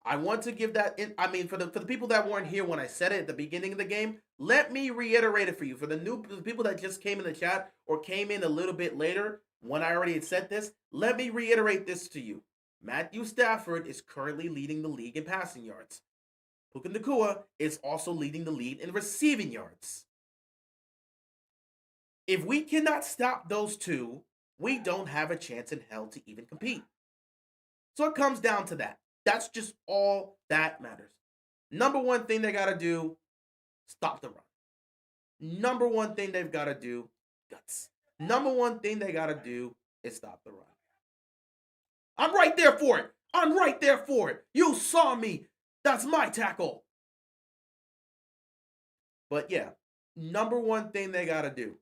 I want to give that for the people that weren't here when I said it at the beginning of the game, let me reiterate it for you. For the people that just came in the chat or came in a little bit later when I already had said this, let me reiterate this to you. Matthew Stafford is currently leading the league in passing yards. Puka Nacua is also leading the lead in receiving yards. If we cannot stop those two, we don't have a chance in hell to even compete. So it comes down to that. That's just all that matters. Number one thing they got to do, stop the run. Number one thing they've got to do, guts. Number one thing they got to do is stop the run. I'm right there for it. I'm right there for it. You saw me. That's my tackle. But yeah, number one thing they got to do,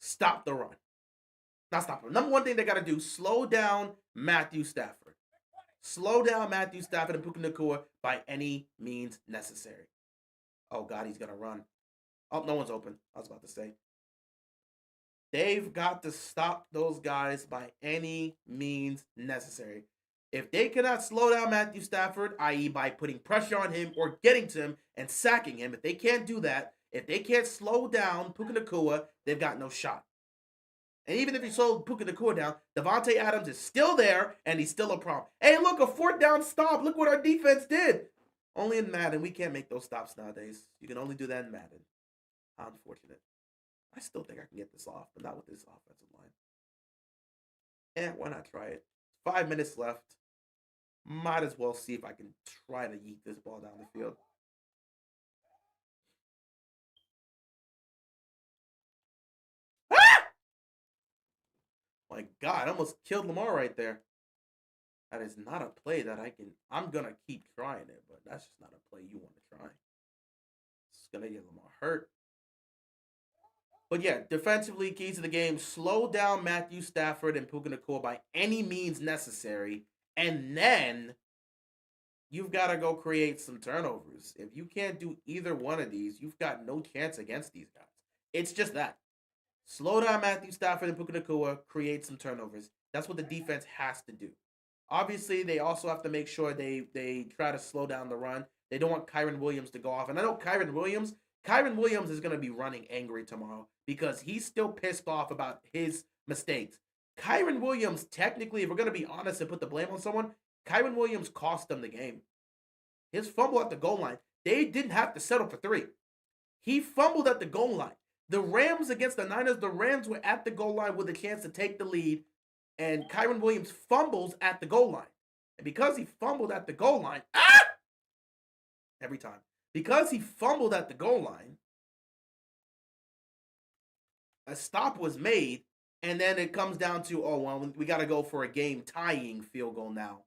stop the run. Not stop the run. Number one thing they got to do, slow down Matthew Stafford. Slow down Matthew Stafford and Puka Nacua by any means necessary. Oh, God, he's going to run. Oh, no one's open. I was about to say. They've got to stop those guys by any means necessary. If they cannot slow down Matthew Stafford, i.e. by putting pressure on him or getting to him and sacking him, if they can't do that, if they can't slow down Puka Nacua, they've got no shot. And even if you slow Puka Nacua down, Davante Adams is still there, and he's still a problem. Hey, look, a 4th down stop. Look what our defense did. Only in Madden. We can't make those stops nowadays. You can only do that in Madden. How unfortunate. I still think I can get this off, but not with this offensive line. Why not try it? 5 minutes left. Might as well see if I can try to yeet this ball down the field. My God, I almost killed Lamar right there. That is not a play that I'm going to keep trying it, but that's just not a play you want to try. It's going to get Lamar hurt. But yeah, defensively, keys to the game, slow down Matthew Stafford and Puka Nacua by any means necessary, and then you've got to go create some turnovers. If you can't do either one of these, you've got no chance against these guys. It's just that. Slow down Matthew Stafford and Puka Nacua, create some turnovers. That's what the defense has to do. Obviously, they also have to make sure they try to slow down the run. They don't want Kyren Williams to go off. And I know Kyren Williams is going to be running angry tomorrow because he's still pissed off about his mistakes. Kyren Williams, technically, if we're going to be honest and put the blame on someone, Kyren Williams cost them the game. His fumble at the goal line, they didn't have to settle for 3. He fumbled at the goal line. The Rams against the Niners, the Rams were at the goal line with a chance to take the lead, and Kyren Williams fumbles at the goal line. And because he fumbled at the goal line, every time. Because he fumbled at the goal line, a stop was made, and then it comes down to, oh, well, we got to go for a game-tying field goal now.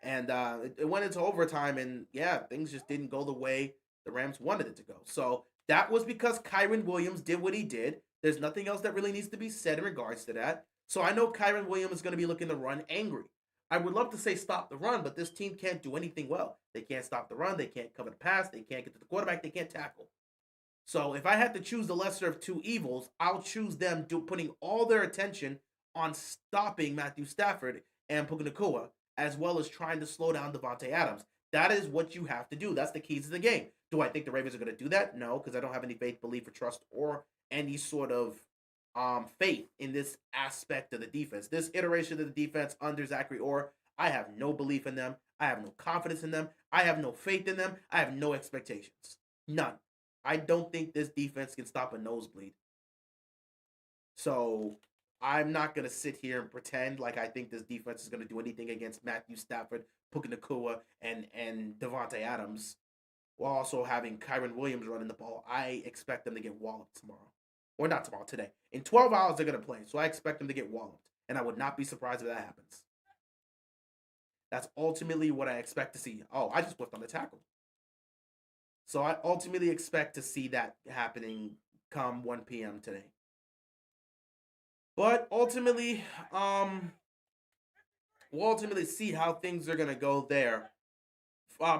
And it went into overtime, and yeah, things just didn't go the way the Rams wanted it to go. So that was because Kyren Williams did what he did. There's nothing else that really needs to be said in regards to that. So I know Kyren Williams is going to be looking to run angry. I would love to say stop the run, but this team can't do anything well. They can't stop the run. They can't cover the pass. They can't get to the quarterback. They can't tackle. So if I had to choose the lesser of two evils, I'll choose them putting all their attention on stopping Matthew Stafford and Puka Nacua, as well as trying to slow down Davante Adams. That is what you have to do. That's the keys to the game. Do I think the Ravens are going to do that? No, because I don't have any faith, belief, or trust, or any sort of faith in this aspect of the defense. This iteration of the defense under Zachary Orr, I have no belief in them. I have no confidence in them. I have no faith in them. I have no expectations. None. I don't think this defense can stop a nosebleed. So I'm not going to sit here and pretend like I think this defense is going to do anything against Matthew Stafford, Puka Nacua, and Davante Adams, while also having Kyren Williams running the ball. I expect them to get walloped tomorrow. Or not tomorrow, today. In 12 hours, they're going to play. So I expect them to get walloped. And I would not be surprised if that happens. That's ultimately what I expect to see. Oh, I just whiffed on the tackle. So I ultimately expect to see that happening come 1 p.m. today. But ultimately, we'll ultimately see how things are going to go there.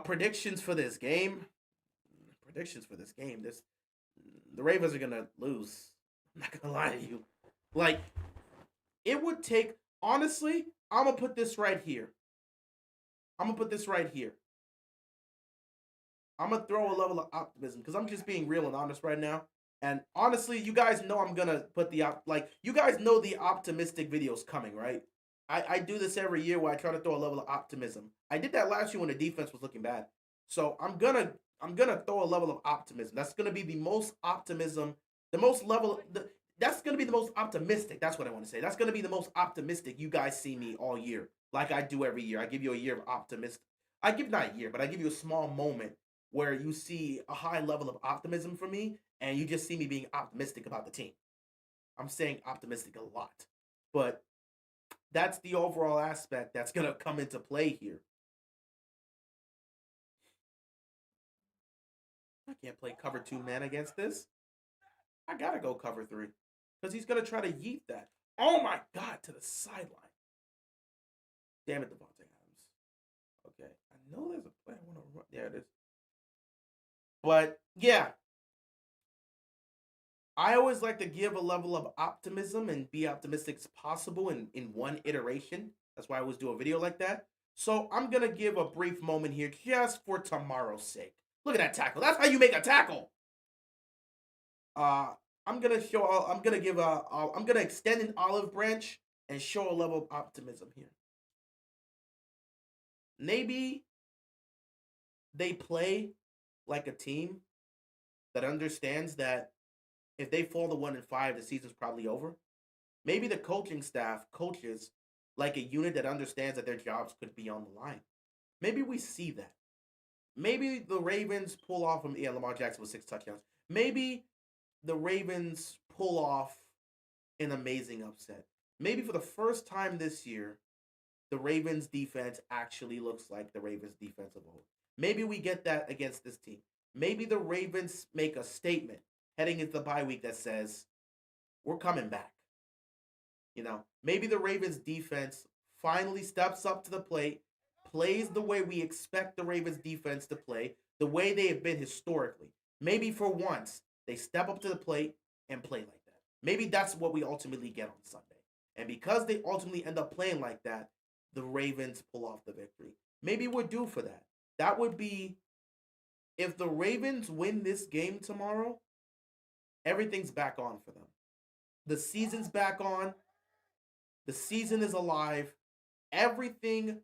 Predictions for this game. The Ravens are going to lose. I'm not going to lie to you. Like, it would take, honestly, I'm going to put this right here. I'm going to throw a level of optimism because I'm just being real and honest right now. And honestly, you guys know I'm going to put you guys know the optimistic videos coming, right? I do this every year where I try to throw a level of optimism. I did that last year when the defense was looking bad. So I'm gonna throw a level of optimism. That's gonna be the most optimism, that's gonna be the most optimistic. That's what I want to say. That's gonna be the most optimistic you guys see me all year, like I do every year. I give you a year of optimism. I give not a year, but I give you a small moment where you see a high level of optimism from me, and you just see me being optimistic about the team. I'm saying optimistic a lot, but that's the overall aspect that's gonna come into play here. I can't play cover 2 man against this. I gotta go cover 3 because he's gonna try to yeet that. Oh my God, to the sideline. Damn it, Davante Adams. Okay, I know there's a play I want to run. There it is. But yeah, I always like to give a level of optimism and be optimistic as possible in one iteration. That's why I always do a video like that. So I'm going to give a brief moment here just for tomorrow's sake. Look at that tackle. That's how you make a tackle. I'm going to extend an olive branch and show a level of optimism here. Maybe they play like a team that understands that if they fall to 1-5, the season's probably over. Maybe the coaching staff coaches like a unit that understands that their jobs could be on the line. Maybe we see that. Maybe the Ravens pull off Lamar Jackson with 6 touchdowns. Maybe the Ravens pull off an amazing upset. Maybe for the first time this year, the Ravens defense actually looks like the Ravens defense of old. Maybe we get that against this team. Maybe the Ravens make a statement heading into the bye week that says, we're coming back. Maybe the Ravens defense finally steps up to the plate, plays the way we expect the Ravens defense to play, the way they have been historically. Maybe for once, they step up to the plate and play like that. Maybe that's what we ultimately get on Sunday. And because they ultimately end up playing like that, the Ravens pull off the victory. Maybe we're due for that. That would be, if the Ravens win this game tomorrow, everything's back on for them. The season's back on. The season is alive. Everything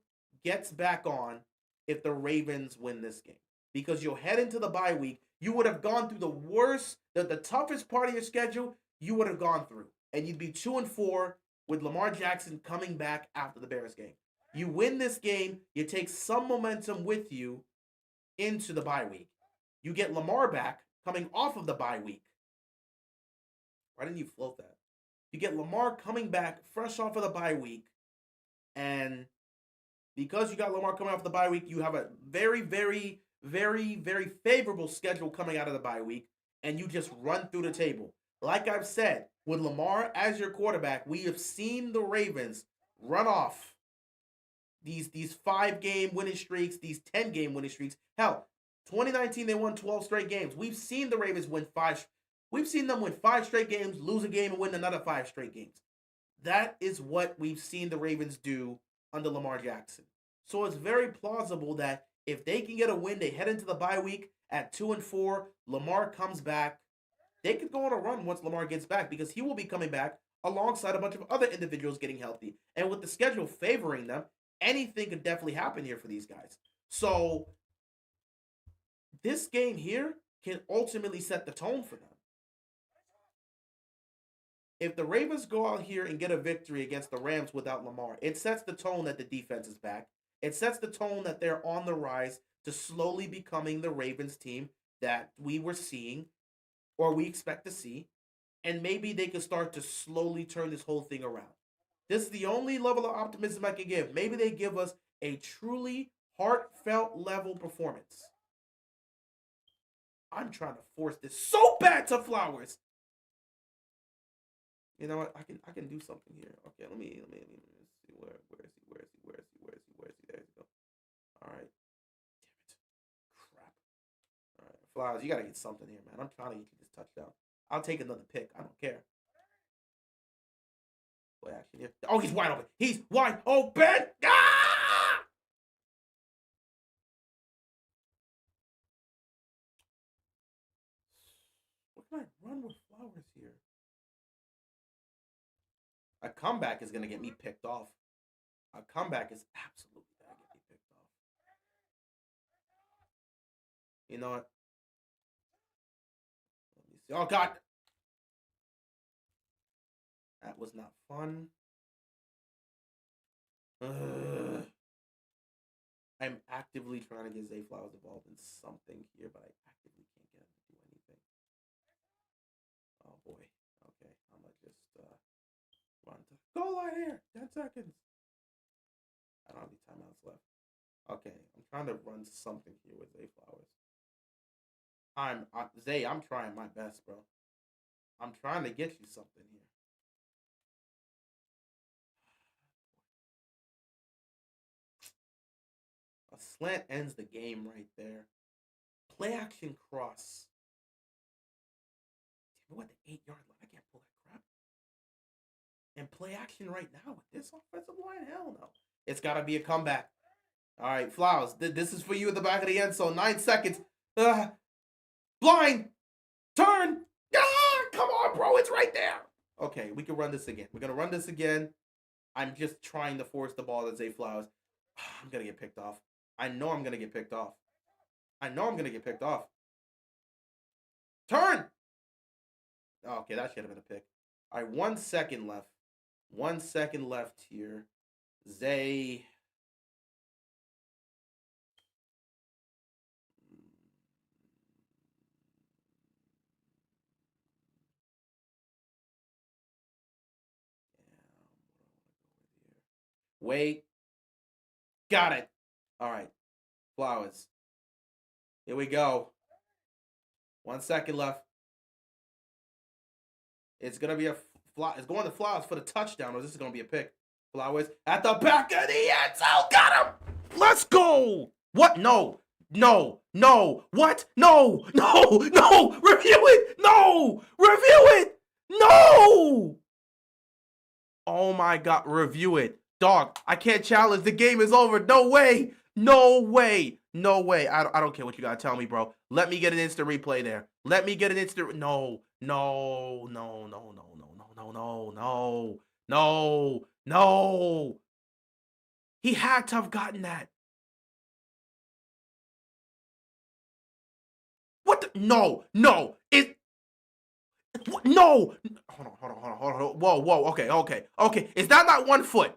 gets back on if the Ravens win this game. Because you'll head into the bye week. You would have gone through the worst, the toughest part of your schedule, you would have gone through. And you'd be 2-4 with Lamar Jackson coming back after the Bears game. You win this game, you take some momentum with you into the bye week. You get Lamar back coming off of the bye week. Why didn't you float that? You get Lamar coming back fresh off of the bye week. And because you got Lamar coming off the bye week, you have a very, very, very, very favorable schedule coming out of the bye week. And you just run through the table. Like I've said, with Lamar as your quarterback, we have seen the Ravens run off these 5-game winning streaks, these 10-game winning streaks. Hell, 2019 they won 12 straight games. We've seen the Ravens win 5. We've seen them win 5 straight games, lose a game, and win another 5 straight games. That is what we've seen the Ravens do under Lamar Jackson. So it's very plausible that if they can get a win, they head into the bye week at 2-4. Lamar comes back. They could go on a run once Lamar gets back because he will be coming back alongside a bunch of other individuals getting healthy. And with the schedule favoring them, anything could definitely happen here for these guys. So this game here can ultimately set the tone for them. If the Ravens go out here and get a victory against the Rams without Lamar, it sets the tone that the defense is back. It sets the tone that they're on the rise to slowly becoming the Ravens team that we were seeing or we expect to see. And maybe they can start to slowly turn this whole thing around. This is the only level of optimism I can give. Maybe they give us a truly heartfelt level performance. I'm trying to force this so bad to Flowers. You know what? I can do something here. Okay, let me see where is he? There you go. All right. Damn it. Crap. All right, Flowers, you gotta get something here, man. I'm trying to get you this touchdown. I'll take another pick. I don't care. Play action here. Oh, he's wide open. He's wide open. Ah! What can I run with Flowers here? A comeback is going to get me picked off. A comeback is absolutely going to get me picked off. You know what? Let me see. Oh, God. That was not fun. I'm actively trying to get Zay Flowers involved in something here, but I actively can't get him to do anything. Oh, boy. Okay. I'm going to just run to goal line here. 10 seconds. I don't have any timeouts left. Okay. I'm trying to run something here with Zay Flowers. Zay, I'm trying my best, bro. I'm trying to get you something here. A slant ends the game right there. Play action cross. Damn, what the 8-yard line? I can't pull that crap. And play action right now with this offensive line? Hell no. It's got to be a comeback. All right, Flowers, this is for you at the back of the end zone. 9 seconds. Blind. Turn. Ah, come on, bro. It's right there. Okay, we can run this again. We're going to run this again. I'm just trying to force the ball to Zay Flowers. I'm going to get picked off. I know I'm going to get picked off. Turn! Oh, okay, that should have been a pick. All right, 1 second left. 1 second left here. Zay. Wait. Got it. All right. Flowers. Here we go. 1 second left. It's going to be it's going to Flowers for the touchdown, or this is going to be a pick. Flowers at the back of the end zone. Got him. Let's go. What? No. What? No. Review it. No. Review it. No. Oh, my God. Review it. Dog, I can't challenge. The game is over. No way. I don't care what you gotta tell me, bro. Let me get an instant replay there. No. He had to have gotten that. What the? No. No. Hold on. Whoa. Okay. Is that not 1 foot?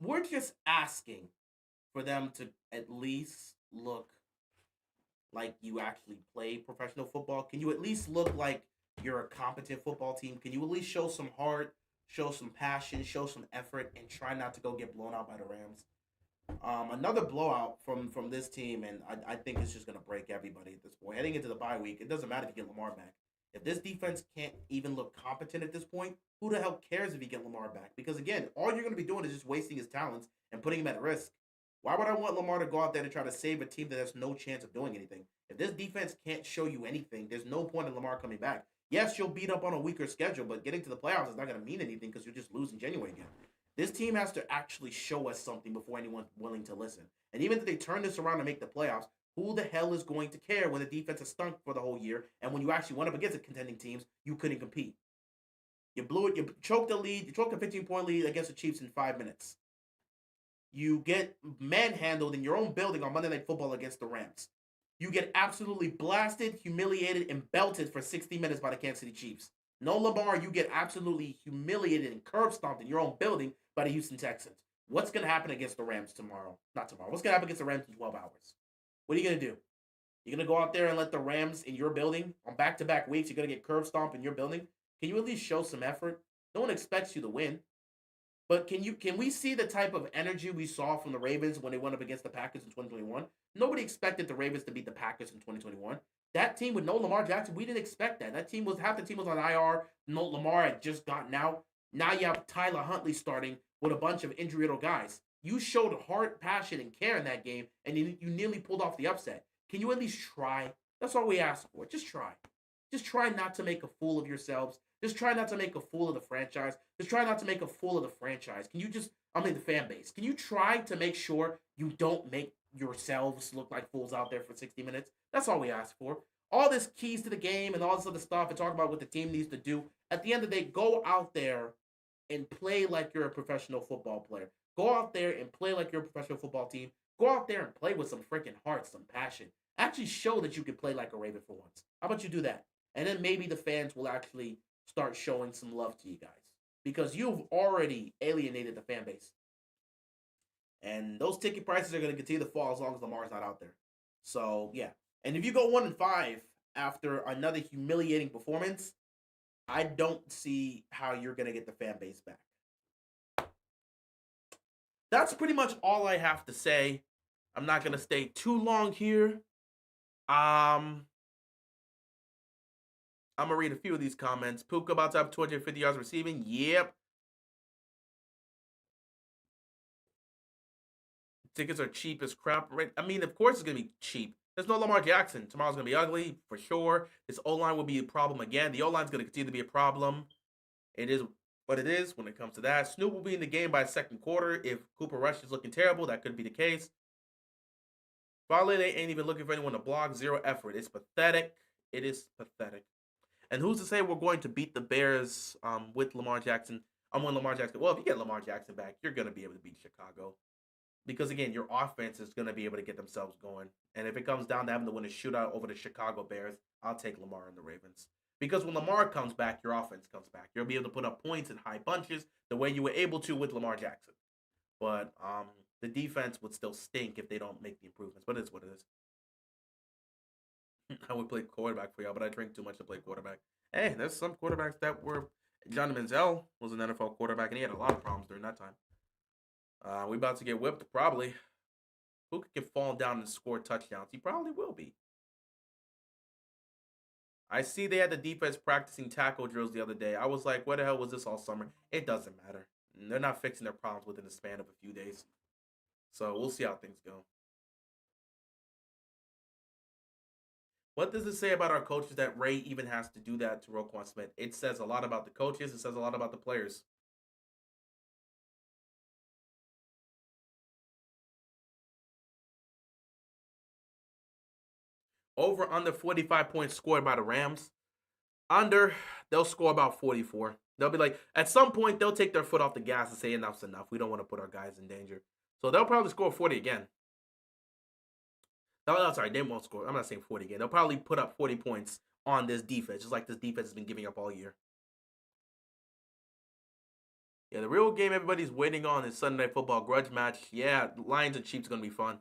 we're just asking for them to at least look like you actually play professional football? Can you at least look like you're a competent football team? Can you at least show some heart, show some passion, show some effort, and try not to go get blown out by the Rams? Another blowout from this team, and I think it's just going to break everybody at this point. Heading into the bye week, it doesn't matter if you get Lamar back. If this defense can't even look competent at this point, who the hell cares if you get Lamar back? Because again, all you're going to be doing is just wasting his talents and putting him at risk. Why would I want Lamar to go out there to try to save a team that has no chance of doing anything? If this defense can't show you anything, there's no point in Lamar coming back. Yes, you'll beat up on a weaker schedule, but getting to the playoffs is not going to mean anything because you're just losing genuine again. This team has to actually show us something before anyone's willing to listen. And even if they turn this around and make the playoffs, who the hell is going to care when the defense has stunk for the whole year and when you actually went up against the contending teams, you couldn't compete? You blew it. You choked the lead. You choked a 15-point lead against the Chiefs in 5 minutes. You get manhandled in your own building on Monday Night Football against the Rams. You get absolutely blasted, humiliated, and belted for 60 minutes by the Kansas City Chiefs. No Lamar, you get absolutely humiliated and curb stomped in your own building by the Houston Texans. What's going to happen against the Rams tomorrow? Not tomorrow. What's going to happen against the Rams in 12 hours? What are you going to do? You're going to go out there and let the Rams in your building on back-to-back weeks, you're going to get curb stomped in your building? Can you at least show some effort? No one expects you to win. But can we see the type of energy we saw from the Ravens when they went up against the Packers in 2021? Nobody expected the Ravens to beat the Packers in 2021. That team with no Lamar Jackson, we didn't expect that. Half the team was on IR. No Lamar had just gotten out. Now you have Tyler Huntley starting with a bunch of injury-riddled guys. You showed heart, passion, and care in that game, and you nearly pulled off the upset. Can you at least try? That's all we ask for. Just try. Just try not to make a fool of yourselves. Just try not to make a fool of the franchise. Just try not to make a fool of the franchise. The fan base. Can you try to make sure you don't make yourselves look like fools out there for 60 minutes? That's all we ask for. All this keys to the game and all this other stuff and talk about what the team needs to do. At the end of the day, go out there and play like you're a professional football player. Go out there and play like you're a professional football team. Go out there and play with some freaking heart, some passion. Actually show that you can play like a Raven for once. How about you do that? And then maybe the fans will actually start showing some love to you guys. Because you've already alienated the fan base. And those ticket prices are going to continue to fall as long as Lamar's not out there. So, yeah. And if you go 1-5 after another humiliating performance, I don't see how you're going to get the fan base back. That's pretty much all I have to say. I'm not going to stay too long here. I'm going to read a few of these comments. Puka about to have 250 yards receiving. Yep. Tickets are cheap as crap. I mean, of course it's going to be cheap. There's no Lamar Jackson. Tomorrow's going to be ugly, for sure. This O-line will be a problem again. The O-line's going to continue to be a problem. It is what it is when it comes to that. Snoop will be in the game by the second quarter. If Cooper Rush is looking terrible, that could be the case. Finally, they ain't even looking for anyone to block. Zero effort. It's pathetic. It is pathetic. And who's to say we're going to beat the Bears with Lamar Jackson? When Lamar Jackson. Well, if you get Lamar Jackson back, you're going to be able to beat Chicago. Because, again, your offense is going to be able to get themselves going. And if it comes down to having to win a shootout over the Chicago Bears, I'll take Lamar and the Ravens. Because when Lamar comes back, your offense comes back. You'll be able to put up points in high bunches the way you were able to with Lamar Jackson. But the defense would still stink if they don't make the improvements. But it's what it is. I would play quarterback for y'all, but I drink too much to play quarterback. Hey, there's some quarterbacks that were... Johnny Manziel was an NFL quarterback, and he had a lot of problems during that time. We about to get whipped, probably. Who can fall down and score touchdowns? He probably will be. I see they had the defense practicing tackle drills the other day. I was like, where the hell was this all summer? It doesn't matter. They're not fixing their problems within the span of a few days. So we'll see how things go. What does it say about our coaches that Ray even has to do that to Roquan Smith? It says a lot about the coaches. It says a lot about the players. Over under 45 points scored by the Rams. Under, they'll score about 44. They'll be like, at some point, they'll take their foot off the gas and say, enough's enough. We don't want to put our guys in danger. So they'll probably score 40 again. No, sorry, they won't score. I'm not saying 40 again. They'll probably put up 40 points on this defense, just like this defense has been giving up all year. Yeah, the real game everybody's waiting on is Sunday Night Football grudge match. Yeah, Lions and Chiefs going to be fun.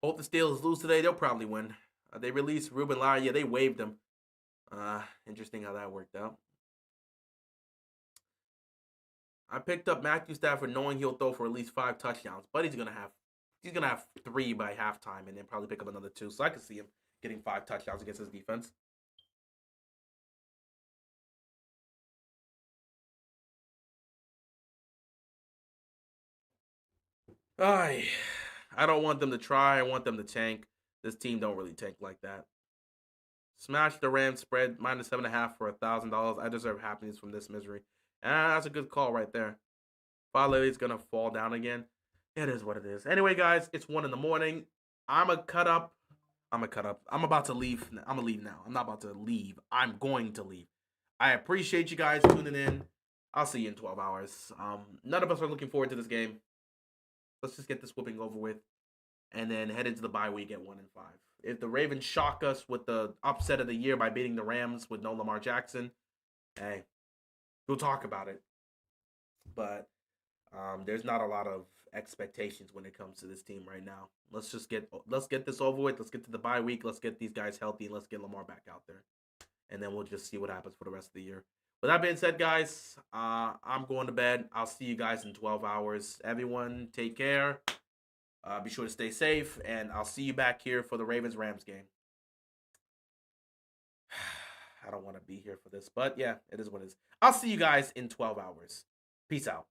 Hope the Steelers lose today. They'll probably win. They released Ruben Lara. Yeah, they waived him. Interesting how that worked out. I picked up Matthew Stafford knowing he'll throw for at least 5 touchdowns, but he's gonna have 3 by halftime and then probably pick up another 2. So I can see him getting 5 touchdowns against his defense. I don't want them to try. I want them to tank. This team don't really tank like that. Smash the Rams spread -7.5 for $1,000. I deserve happiness from this misery. That's a good call right there. Is gonna fall down again. It is what it is. Anyway, guys, it's 1 in the morning. I'm about to leave. I'm gonna leave now. I'm not about to leave. I'm going to leave. I appreciate you guys tuning in. I'll see you in 12 hours. None of us are looking forward to this game. Let's just get this whooping over with, and then head into the bye week at 1-5. If the Ravens shock us with the upset of the year by beating the Rams with no Lamar Jackson, hey, we'll talk about it. But there's not a lot of expectations when it comes to this team right now. Let's get this over with. Let's get to the bye week. Let's get these guys healthy, and let's get Lamar back out there, and then we'll just see what happens for the rest of the year. With that being said, guys, I'm going to bed. I'll see you guys in 12 hours. Everyone, take care. Be sure to stay safe, and I'll see you back here for the Ravens-Rams game. I don't want to be here for this, but yeah, it is what it is. I'll see you guys in 12 hours. Peace out.